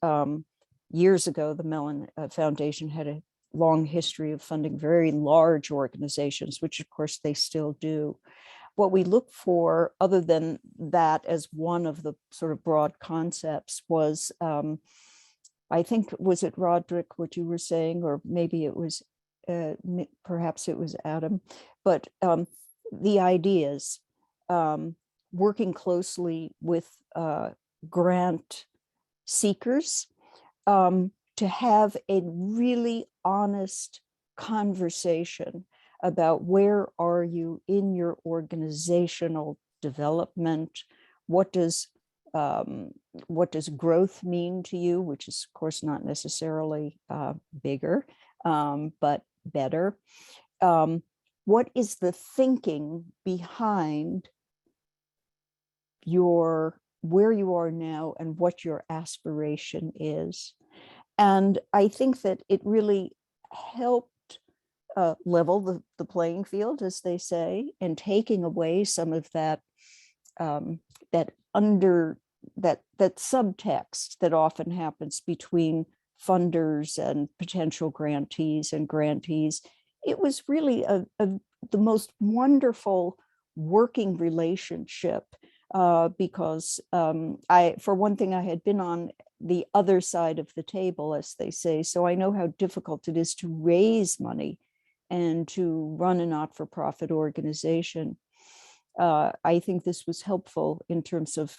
years ago, the Mellon Foundation had a long history of funding very large organizations, which of course they still do. What we look for, other than that as one of the sort of broad concepts, was, I think, was it Roderick, what you were saying, or maybe it was, perhaps it was Adam, but the ideas, working closely with grant seekers to have a really honest conversation about where are you in your organizational development, what does growth mean to you, which is of course not necessarily bigger, but better. What is the thinking behind where you are now and what your aspiration is? And I think that it really helped level the playing field, as they say, and taking away some of that that subtext that often happens between funders and potential grantees and grantees. It was really the most wonderful working relationship because for one thing, I had been on the other side of the table, as they say, so I know how difficult it is to raise money and to run a not-for-profit organization. I think this was helpful in terms of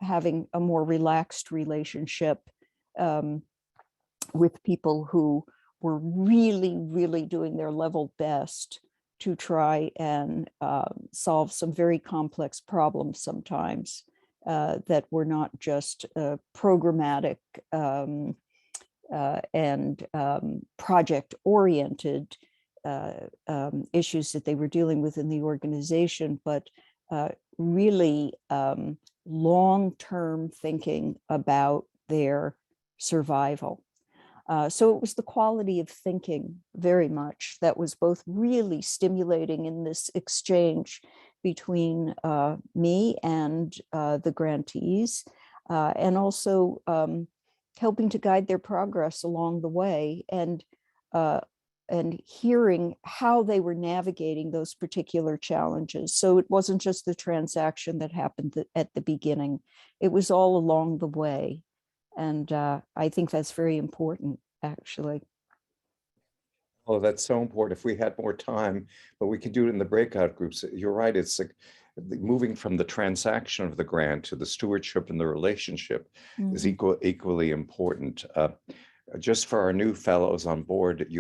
having a more relaxed relationship with people who were really, really doing their level best to try and solve some very complex problems sometimes that were not just programmatic and project-oriented issues that they were dealing with in the organization, but really long-term thinking about their survival. So it was the quality of thinking very much that was both really stimulating in this exchange between me and the grantees, and also helping to guide their progress along the way, and hearing how they were navigating those particular challenges. So it wasn't just the transaction that happened at the beginning, it was all along the way. And I think that's very important, actually. Oh, that's so important. If we had more time, but we could do it in the breakout groups. You're right. It's like moving from the transaction of the grant to the stewardship and the relationship is equally important. Just for our new fellows on board,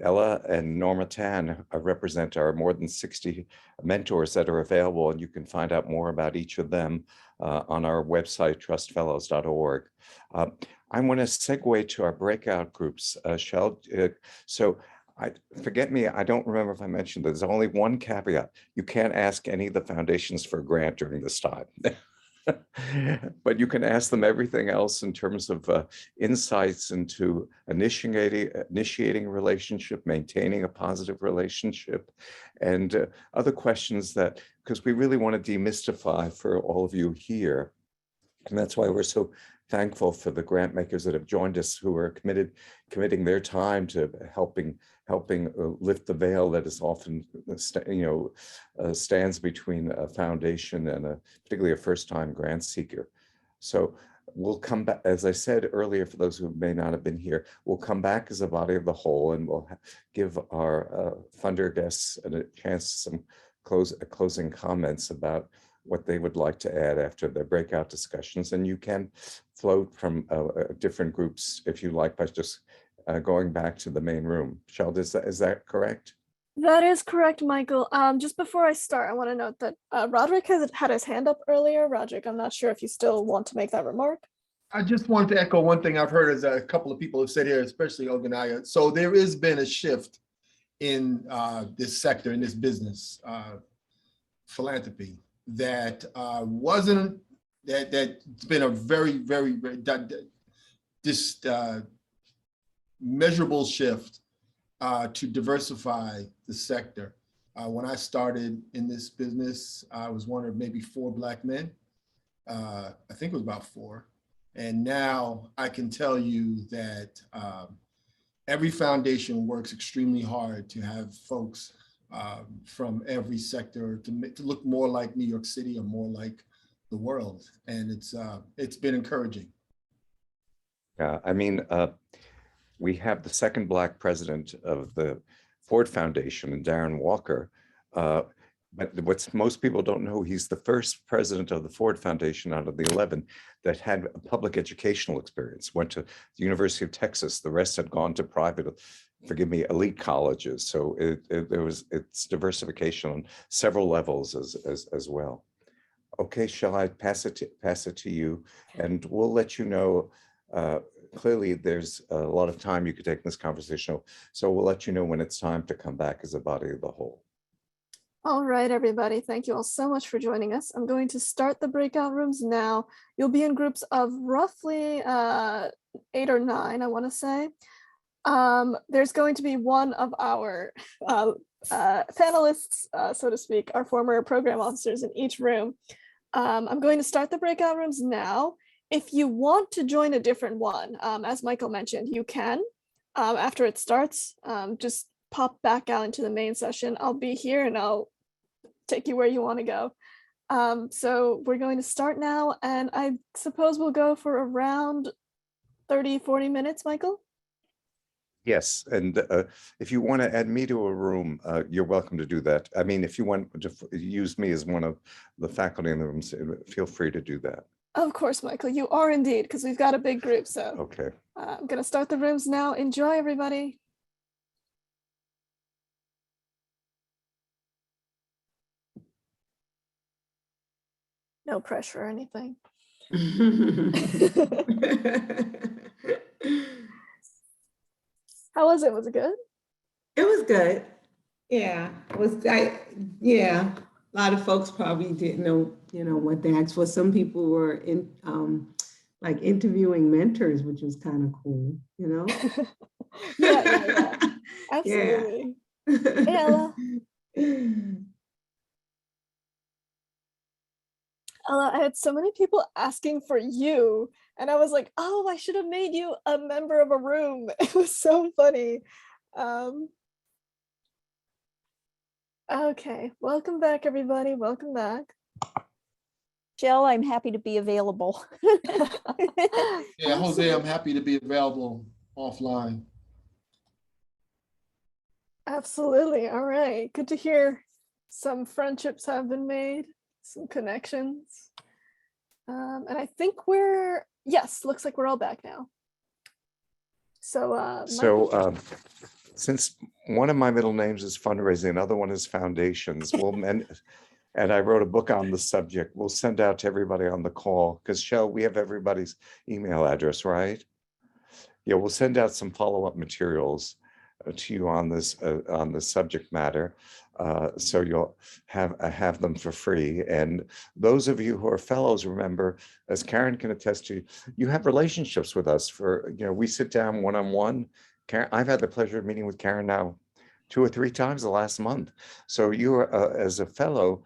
Ella and Norma Tan represent our more than 60 mentors that are available, and you can find out more about each of them on our website, trustfellows.org. I want to segue to our breakout groups, forget me, I don't remember if I mentioned there's only one caveat. You can't ask any of the foundations for a grant during this time. But you can ask them everything else in terms of insights into initiating a relationship, maintaining a positive relationship, and other questions that, because we really want to demystify for all of you here. And that's why we're so thankful for the grant makers that have joined us, who are committing their time to helping lift the veil that is often, stands between a foundation and particularly a first-time grant seeker. So we'll come back, as I said earlier, for those who may not have been here, we'll come back as a body of the whole, and we'll give our funder guests a chance to some closing comments about what they would like to add after the breakout discussions. And you can float from different groups if you like by just going back to the main room. Sheldon, is that correct? That is correct, Michael. Just before I start, I want to note that Roderick has had his hand up earlier. Roderick, I'm not sure if you still want to make that remark. I just wanted to echo one thing I've heard as a couple of people have said here, especially Ogonnaya. So there has been a shift in this sector, in this business, philanthropy, that's been a very, very, just measurable shift to diversify the sector. When I started in this business, I was one of maybe 4 Black men. I think it was about 4. And now I can tell you that every foundation works extremely hard to have folks from every sector to look more like New York City or more like the world. And it's been encouraging. Yeah, I mean, we have the second Black president of the Ford Foundation, and Darren Walker. But what most people don't know, he's the first president of the Ford Foundation out of the 11 that had a public educational experience, went to the University of Texas. The rest had gone to private, forgive me, elite colleges. So it's diversification on several levels as well. Okay, shall I pass it to you? And we'll let you know, clearly there's a lot of time you could take in this conversation. So we'll let you know when it's time to come back as a body of the whole. All right, everybody. Thank you all so much for joining us. I'm going to start the breakout rooms now. You'll be in groups of roughly 8 or 9, I want to say. There's going to be one of our panelists, so to speak, our former program officers in each room. I'm going to start the breakout rooms now. If you want to join a different one, as Michael mentioned, you can. After it starts, just pop back out into the main session. I'll be here and I'll take you where you want to go. So we're going to start now, and I suppose we'll go for around 30-40 minutes, Michael? Yes, and if you want to add me to a room, you're welcome to do that. I mean, if you want to use me as one of the faculty in the room, feel free to do that. Of course, Michael, you are indeed, because we've got a big group. So okay. I'm going to start the rooms now. Enjoy, everybody. No pressure or anything. How was it? Was it good? It was good. Yeah, it was. Yeah, a lot of folks probably didn't know, what they asked for. Some people were like interviewing mentors, which was kind of cool, Yeah. Absolutely. Yeah. Hey, Ella. Ella, I had so many people asking for you, and I was like, oh, I should have made you a member of a room. It was so funny. Okay, welcome back, everybody. Welcome back. Jill, I'm happy to be available. Yeah, Jose, I'm happy to be available offline. Absolutely. All right. Good to hear some friendships have been made, some connections. And I think looks like we're all back now. So, Since one of my middle names is fundraising, another one is foundations, and I wrote a book on the subject, we'll send out to everybody on the call, because Shell, we have everybody's email address, right? Yeah, we'll send out some follow-up materials to you on this subject matter, so you'll have them for free. And those of you who are fellows, remember, as Karen can attest to, you have relationships with us. We sit down one-on-one. Karen, I've had the pleasure of meeting with Karen now 2 or 3 times the last month. So you are, as a fellow,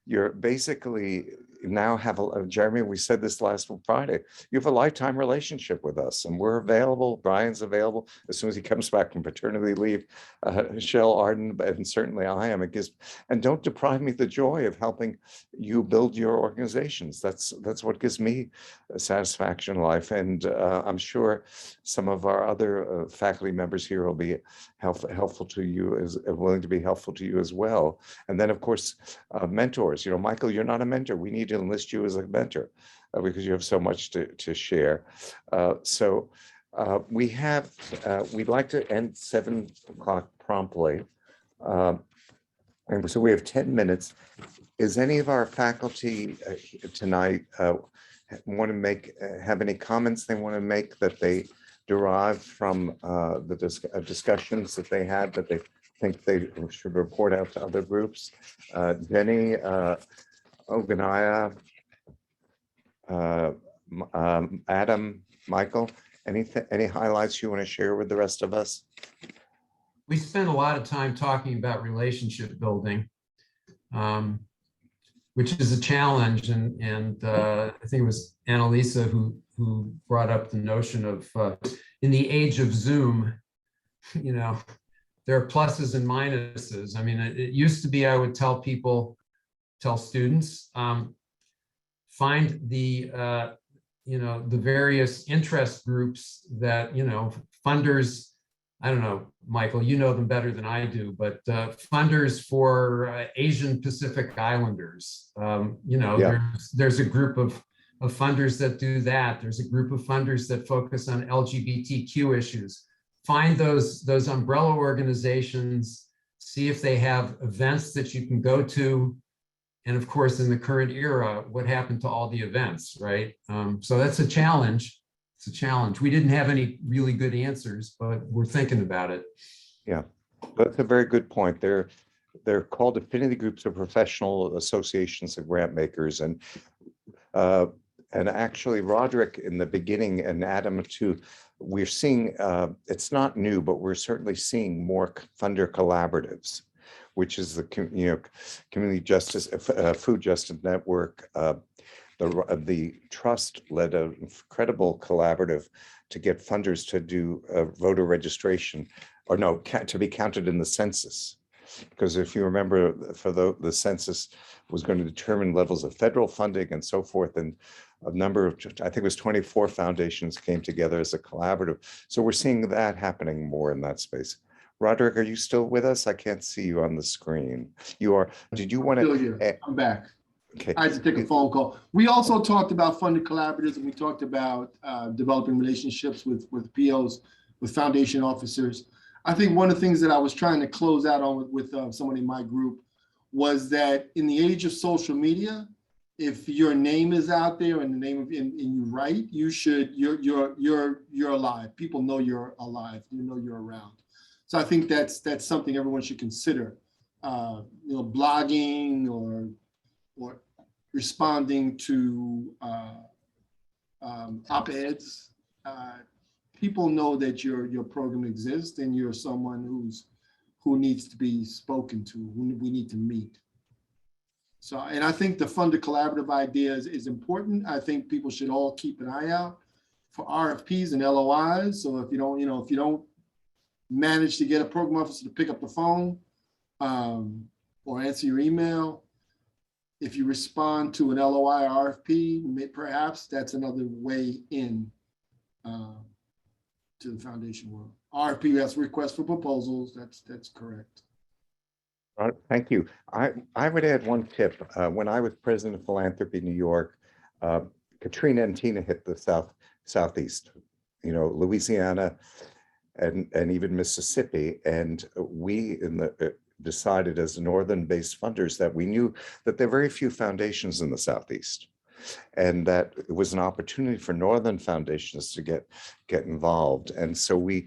you're basically now have Jeremy, we said this last Friday, you have a lifetime relationship with us, and we're available. Brian's available as soon as he comes back from paternity leave. Shell, Arden, and certainly I am. And don't deprive me of the joy of helping you build your organizations. That's what gives me satisfaction in life. And I'm sure some of our other faculty members here will be helpful to you, willing to be helpful to you as well. And then, of course, mentors. Michael, you're not a mentor. We need to enlist you as a mentor because you have so much to share. We'd like to end 7 o'clock promptly. And so we have 10 minutes. Is any of our faculty tonight want to make, have any comments they want to make that they derive from the discussions that they had that they think they should report out to other groups? Jenny, Ogonnaya, Adam, Michael, any highlights you want to share with the rest of us? We spent a lot of time talking about relationship building, which is a challenge. And I think it was Annalisa who brought up the notion of in the age of Zoom, there are pluses and minuses. I mean, it used to be I would tell students, find the various interest groups that, funders, I don't know, Michael, you know them better than I do, but funders for Asian Pacific Islanders, there's a group of funders that do that. There's a group of funders that focus on LGBTQ issues. Find those umbrella organizations, see if they have events that you can go to. And of course, in the current era, what happened to all the events, right? So that's a challenge. It's a challenge. We didn't have any really good answers, but we're thinking about it. Yeah, that's a very good point. They're called affinity groups or professional associations of grant makers. And actually, Roderick in the beginning and Adam too, we're seeing, it's not new, but we're certainly seeing more funder collaboratives, which is the Community Justice, Food Justice Network. The trust led an incredible collaborative to get funders to do voter registration, or no, to be counted in the census. Because if you remember, for the census was going to determine levels of federal funding and so forth, and a number of, I think it was 24 foundations came together as a collaborative. So we're seeing that happening more in that space. Roderick, are you still with us? I can't see you on the screen. You are. Did you want to? I'm back. Okay. I had to take a phone call. We also talked about funded collaboratives, and we talked about developing relationships with POs, with foundation officers. I think one of the things that I was trying to close out on with someone in my group was that in the age of social media, if your name is out there and the name of and you write, you're alive. People know you're alive. You're around. So I think that's something everyone should consider. Blogging or responding to op-eds. People know that your program exists and you're someone who needs to be spoken to, who we need to meet. So, and I think the funded collaborative idea is important. I think people should all keep an eye out for RFPs and LOIs. So if you don't manage to get a program officer to pick up the phone or answer your email, if you respond to an LOI or RFP, perhaps that's another way in to the foundation world. RFP, that's request for proposals. That's correct. Thank you. I would add one tip. When I was president of Philanthropy New York, Katrina and Tina hit the southeast, Louisiana and even Mississippi, and we decided as northern-based funders that we knew that there are very few foundations in the southeast, and that it was an opportunity for northern foundations to get involved. And so we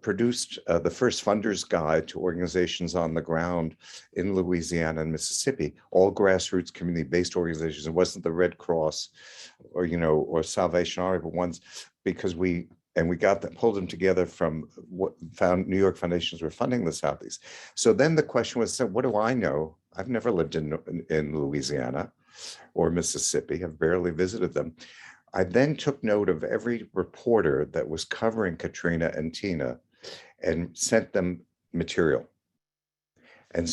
produced the first funders guide to organizations on the ground in Louisiana and Mississippi, all grassroots community-based organizations. It wasn't the Red Cross or Salvation Army, but ones, because we pulled them together from what New York foundations were funding the Southeast. So then the question was, so what do I know? I've never lived in Louisiana or Mississippi. I've barely visited them. I then took note of every reporter that was covering Katrina and Tina and sent them material. And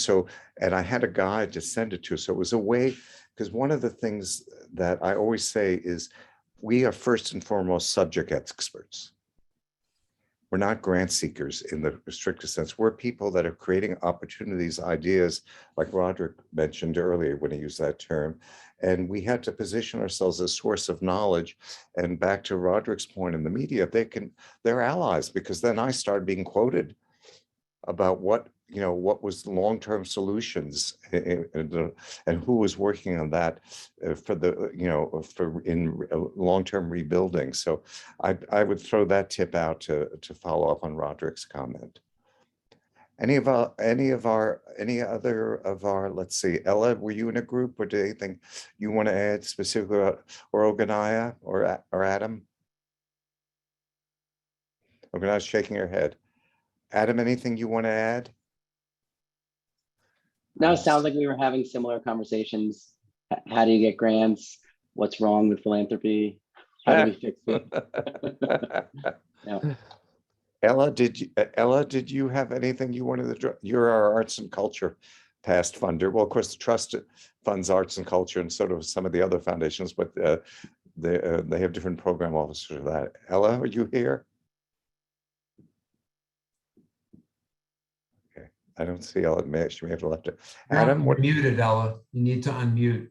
I had a guide to send it to. So it was a way, because one of the things that I always say is we are first and foremost subject experts. We're not grant seekers in the strictest sense. We're people that are creating opportunities, ideas, like Roderick mentioned earlier when he used that term. And we had to position ourselves as a source of knowledge. And back to Roderick's point in the media, they're allies, because then I started being quoted about what what was long-term solutions and who was working on that for the, for in long-term rebuilding. So I would throw that tip out to follow up on Roderick's comment. Any other of our, let's see, Ella, were you in a group, or did anything you want to add specifically, or Ogonnaya or Adam? Oggonnaya's shaking her head. Adam, anything you want to add? No, it sounds like we were having similar conversations. How do you get grants? What's wrong with philanthropy? How do we fix it? Yeah. Ella, did you have anything you wanted to? You're our arts and culture past funder. Well, of course, the trust funds arts and culture, and sort of some of the other foundations, but they have different program officers for that. Ella, are you here? Okay, I don't see Ella. She may have left it. Adam, what? Muted, Ella. You need to unmute.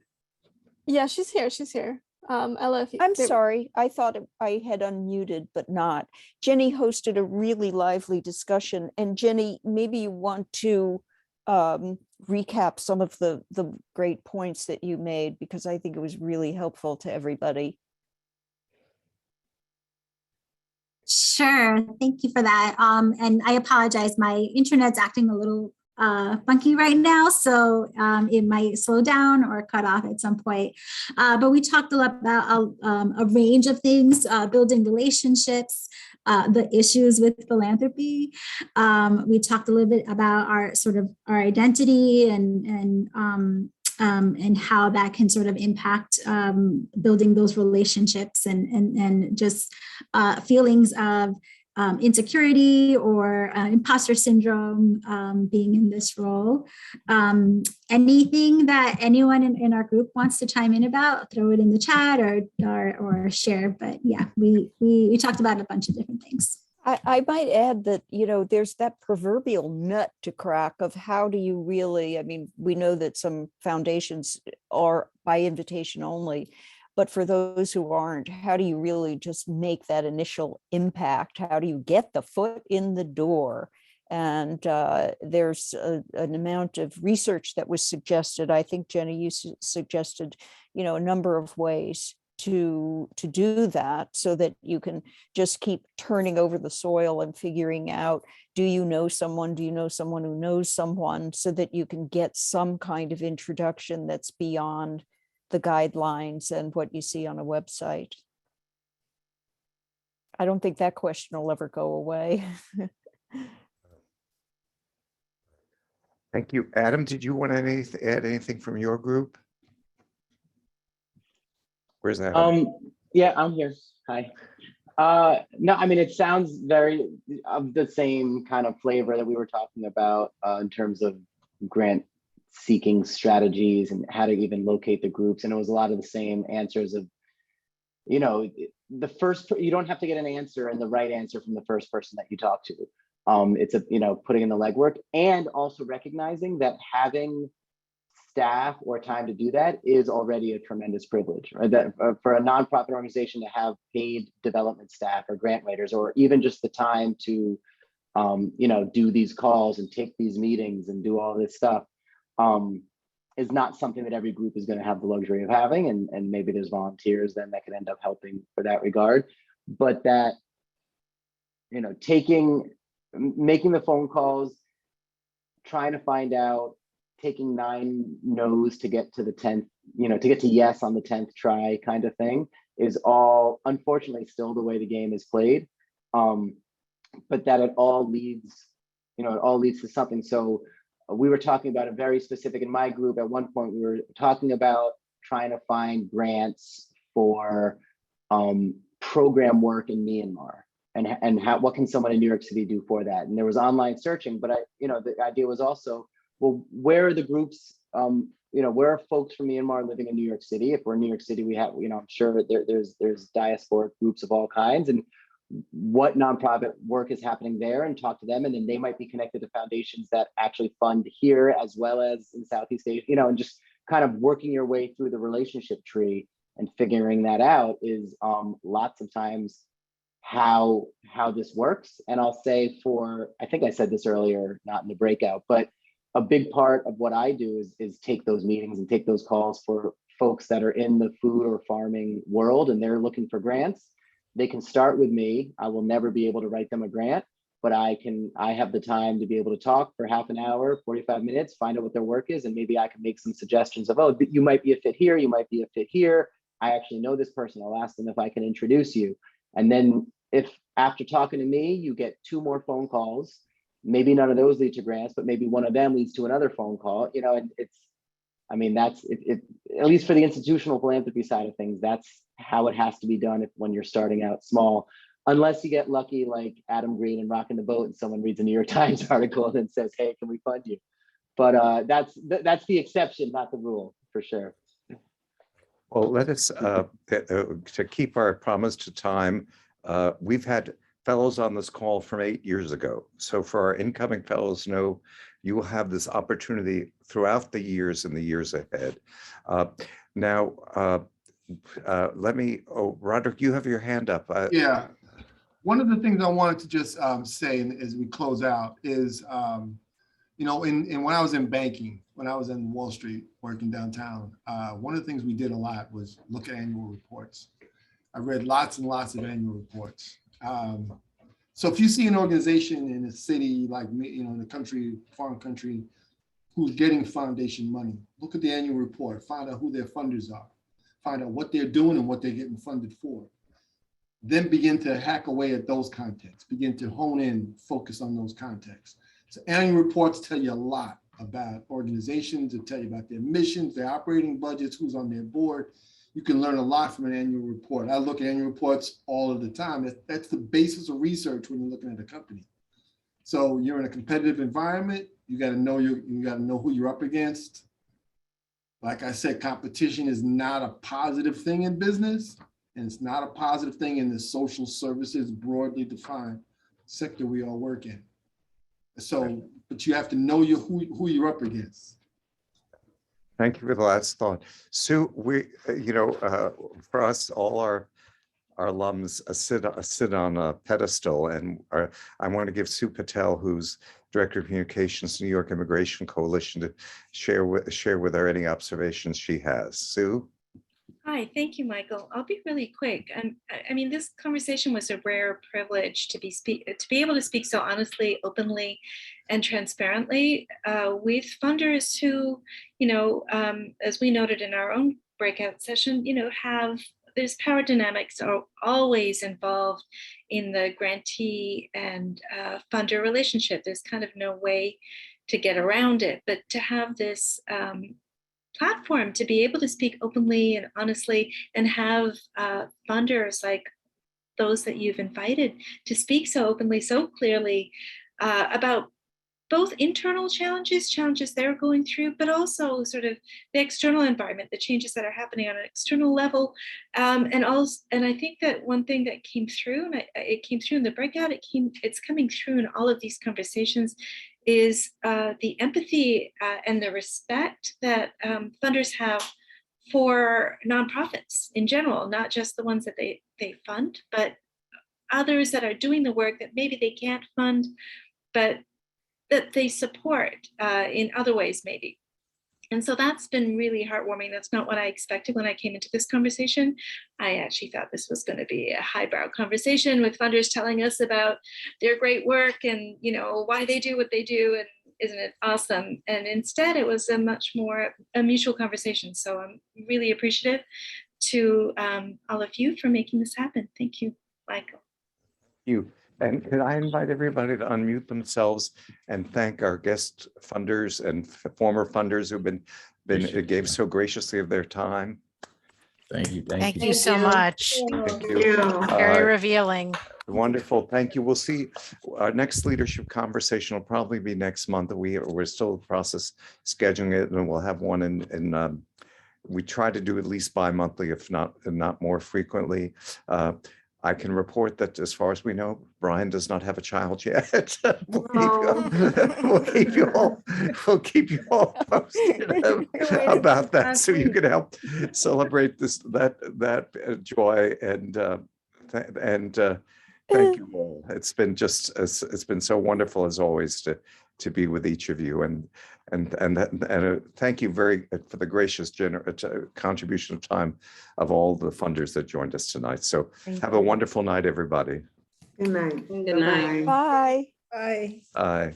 Yeah, she's here. She's here. Ella, if you, I'm sorry. I thought I had unmuted, but not. Jenny hosted a really lively discussion. And Jenny, maybe you want to recap some of the great points that you made, because I think it was really helpful to everybody. Sure, thank you for that. And I apologize, my internet's acting a little funky right now, so it might slow down or cut off at some point. But we talked a lot about a range of things, building relationships, the issues with philanthropy. We talked a little bit about our identity and how that can sort of impact building those relationships and just feelings of insecurity or imposter syndrome being in this role. Anything that anyone in our group wants to chime in about, throw it in the chat or share. But yeah, we talked about a bunch of different things. I might add that, there's that proverbial nut to crack of how do you really, we know that some foundations are by invitation only, but for those who aren't, how do you really just make that initial impact? How do you get the foot in the door? And there's an amount of research that was suggested. I think, Jenny, you suggested, a number of ways to do that, so that you can just keep turning over the soil and figuring out, do you know someone who knows someone, so that you can get some kind of introduction that's beyond the guidelines and what you see on a website. I don't think that question will ever go away. Thank you. Adam, did you want to add anything from your group? Where's that? Yeah, I'm here. Hi. No, it sounds very of the same kind of flavor that we were talking about in terms of grant seeking strategies and how to even locate the groups. And it was a lot of the same answers of, you don't have to get an answer and the right answer from the first person that you talk to. It's putting in the legwork, and also recognizing that having staff or time to do that is already a tremendous privilege, right? That for a nonprofit organization to have paid development staff or grant writers, or even just the time to, do these calls and take these meetings and do all this stuff, is not something that every group is going to have the luxury of having. And maybe there's volunteers then that can end up helping for that regard. But that, making the phone calls, trying to find out, taking 9 no's to get to the 10th, to get to yes on the 10th try kind of thing, is all, unfortunately, still the way the game is played. But that it all leads to something. So we were talking about a very specific, in my group at one point, we were talking about trying to find grants for program work in Myanmar, and what can someone in New York City do for that? And there was online searching, but the idea was also, well, where are the groups, where are folks from Myanmar living in New York City? If we're in New York City, we have, I'm sure there's diasporic groups of all kinds, and what nonprofit work is happening there, and talk to them. And then they might be connected to foundations that actually fund here as well as in Southeast Asia, and just kind of working your way through the relationship tree and figuring that out is lots of times how this works. And I'll say I think I said this earlier, not in the breakout, but a big part of what I do is take those meetings and take those calls for folks that are in the food or farming world and they're looking for grants. They can start with me. I will never be able to write them a grant, but I have the time to be able to talk for half an hour, 45 minutes, find out what their work is, and maybe I can make some suggestions of, oh, you might be a fit here, you might be a fit here. I actually know this person. I'll ask them if I can introduce you. And then if after talking to me, you get 2 more phone calls, maybe none of those lead to grants, but maybe one of them leads to another phone call, you know, and that's at least for the institutional philanthropy side of things, that's how it has to be done when you're starting out small, unless you get lucky like Adam Green and Rocking the Boat and someone reads a New York Times article and says, hey, can we fund you? But that's the exception, not the rule, for sure. Well, let us, to keep our promise to time, we've had fellows on this call from 8 years ago. So for our incoming fellows, know you will have this opportunity throughout the years and the years ahead. Roderick, you have your hand up. Yeah. One of the things I wanted to just say as we close out is, you know, when I was in banking, when I was in Wall Street working downtown, one of the things we did a lot was look at annual reports. I read lots and lots of annual reports. So if you see an organization in a city like me, you know, in a country, foreign country, who's getting foundation money, look at the annual report, find out who their funders are, find out what they're doing and what they're getting funded for. Then begin to hack away at those contexts, begin to hone in, focus on those contexts. So annual reports tell you a lot about organizations, they tell you about their missions, their operating budgets, who's on their board. You can learn a lot from an annual report. I look at annual reports all of the time. That's the basis of research when you're looking at a company. So you're in a competitive environment. You got to know who you're up against. Like I said, competition is not a positive thing in business, and it's not a positive thing in the social services broadly defined sector we all work in. So, but you have to know who you're up against. Thank you for the last thought. Sue, for us, all our alums sit on a pedestal, and I want to give Sue Patel, who's Director of Communications, New York Immigration Coalition, to share with her any observations she has. Sue? Hi, thank you, Michael. I'll be really quick. I mean, this conversation was a rare privilege to be able to speak so honestly, openly, and transparently with funders who, as we noted in our own breakout session, there's power dynamics are always involved in the grantee and funder relationship. There's kind of no way to get around it, but to have this platform to be able to speak openly and honestly and have funders like those that you've invited to speak so openly, so clearly about both internal challenges they're going through, but also sort of the external environment, the changes that are happening on an external level. And I think that one thing that came through, and it came through in the breakout, it's coming through in all of these conversations, is the empathy and the respect that funders have for nonprofits in general, not just the ones that they fund, but others that are doing the work that maybe they can't fund, but that they support in other ways maybe. And so that's been really heartwarming. That's not what I expected when I came into this conversation. I actually thought this was going to be a highbrow conversation with funders telling us about their great work and why they do what they do and isn't it awesome? And instead it was a much more a mutual conversation. So I'm really appreciative to all of you for making this happen. Thank you, Michael. Thank you. And could I invite everybody to unmute themselves and thank our guest funders and former funders who've gave so graciously of their time. Thank you. Thank you so much. Thank you. Very revealing. Wonderful. Thank you. We'll see. Our next leadership conversation will probably be next month. We're still in the process scheduling it, and we'll have one in we try to do at least bi-monthly, if not more frequently. I can report that as far as we know, Brian does not have a child yet. We'll keep you all posted about that, so you can help celebrate that joy and Thank you all. It's been it's been so wonderful as always to be with each of you, and thank you for the gracious contribution of time of all the funders that joined us tonight. So have a wonderful night, everybody. Good night. Good night. Bye. Bye. Bye.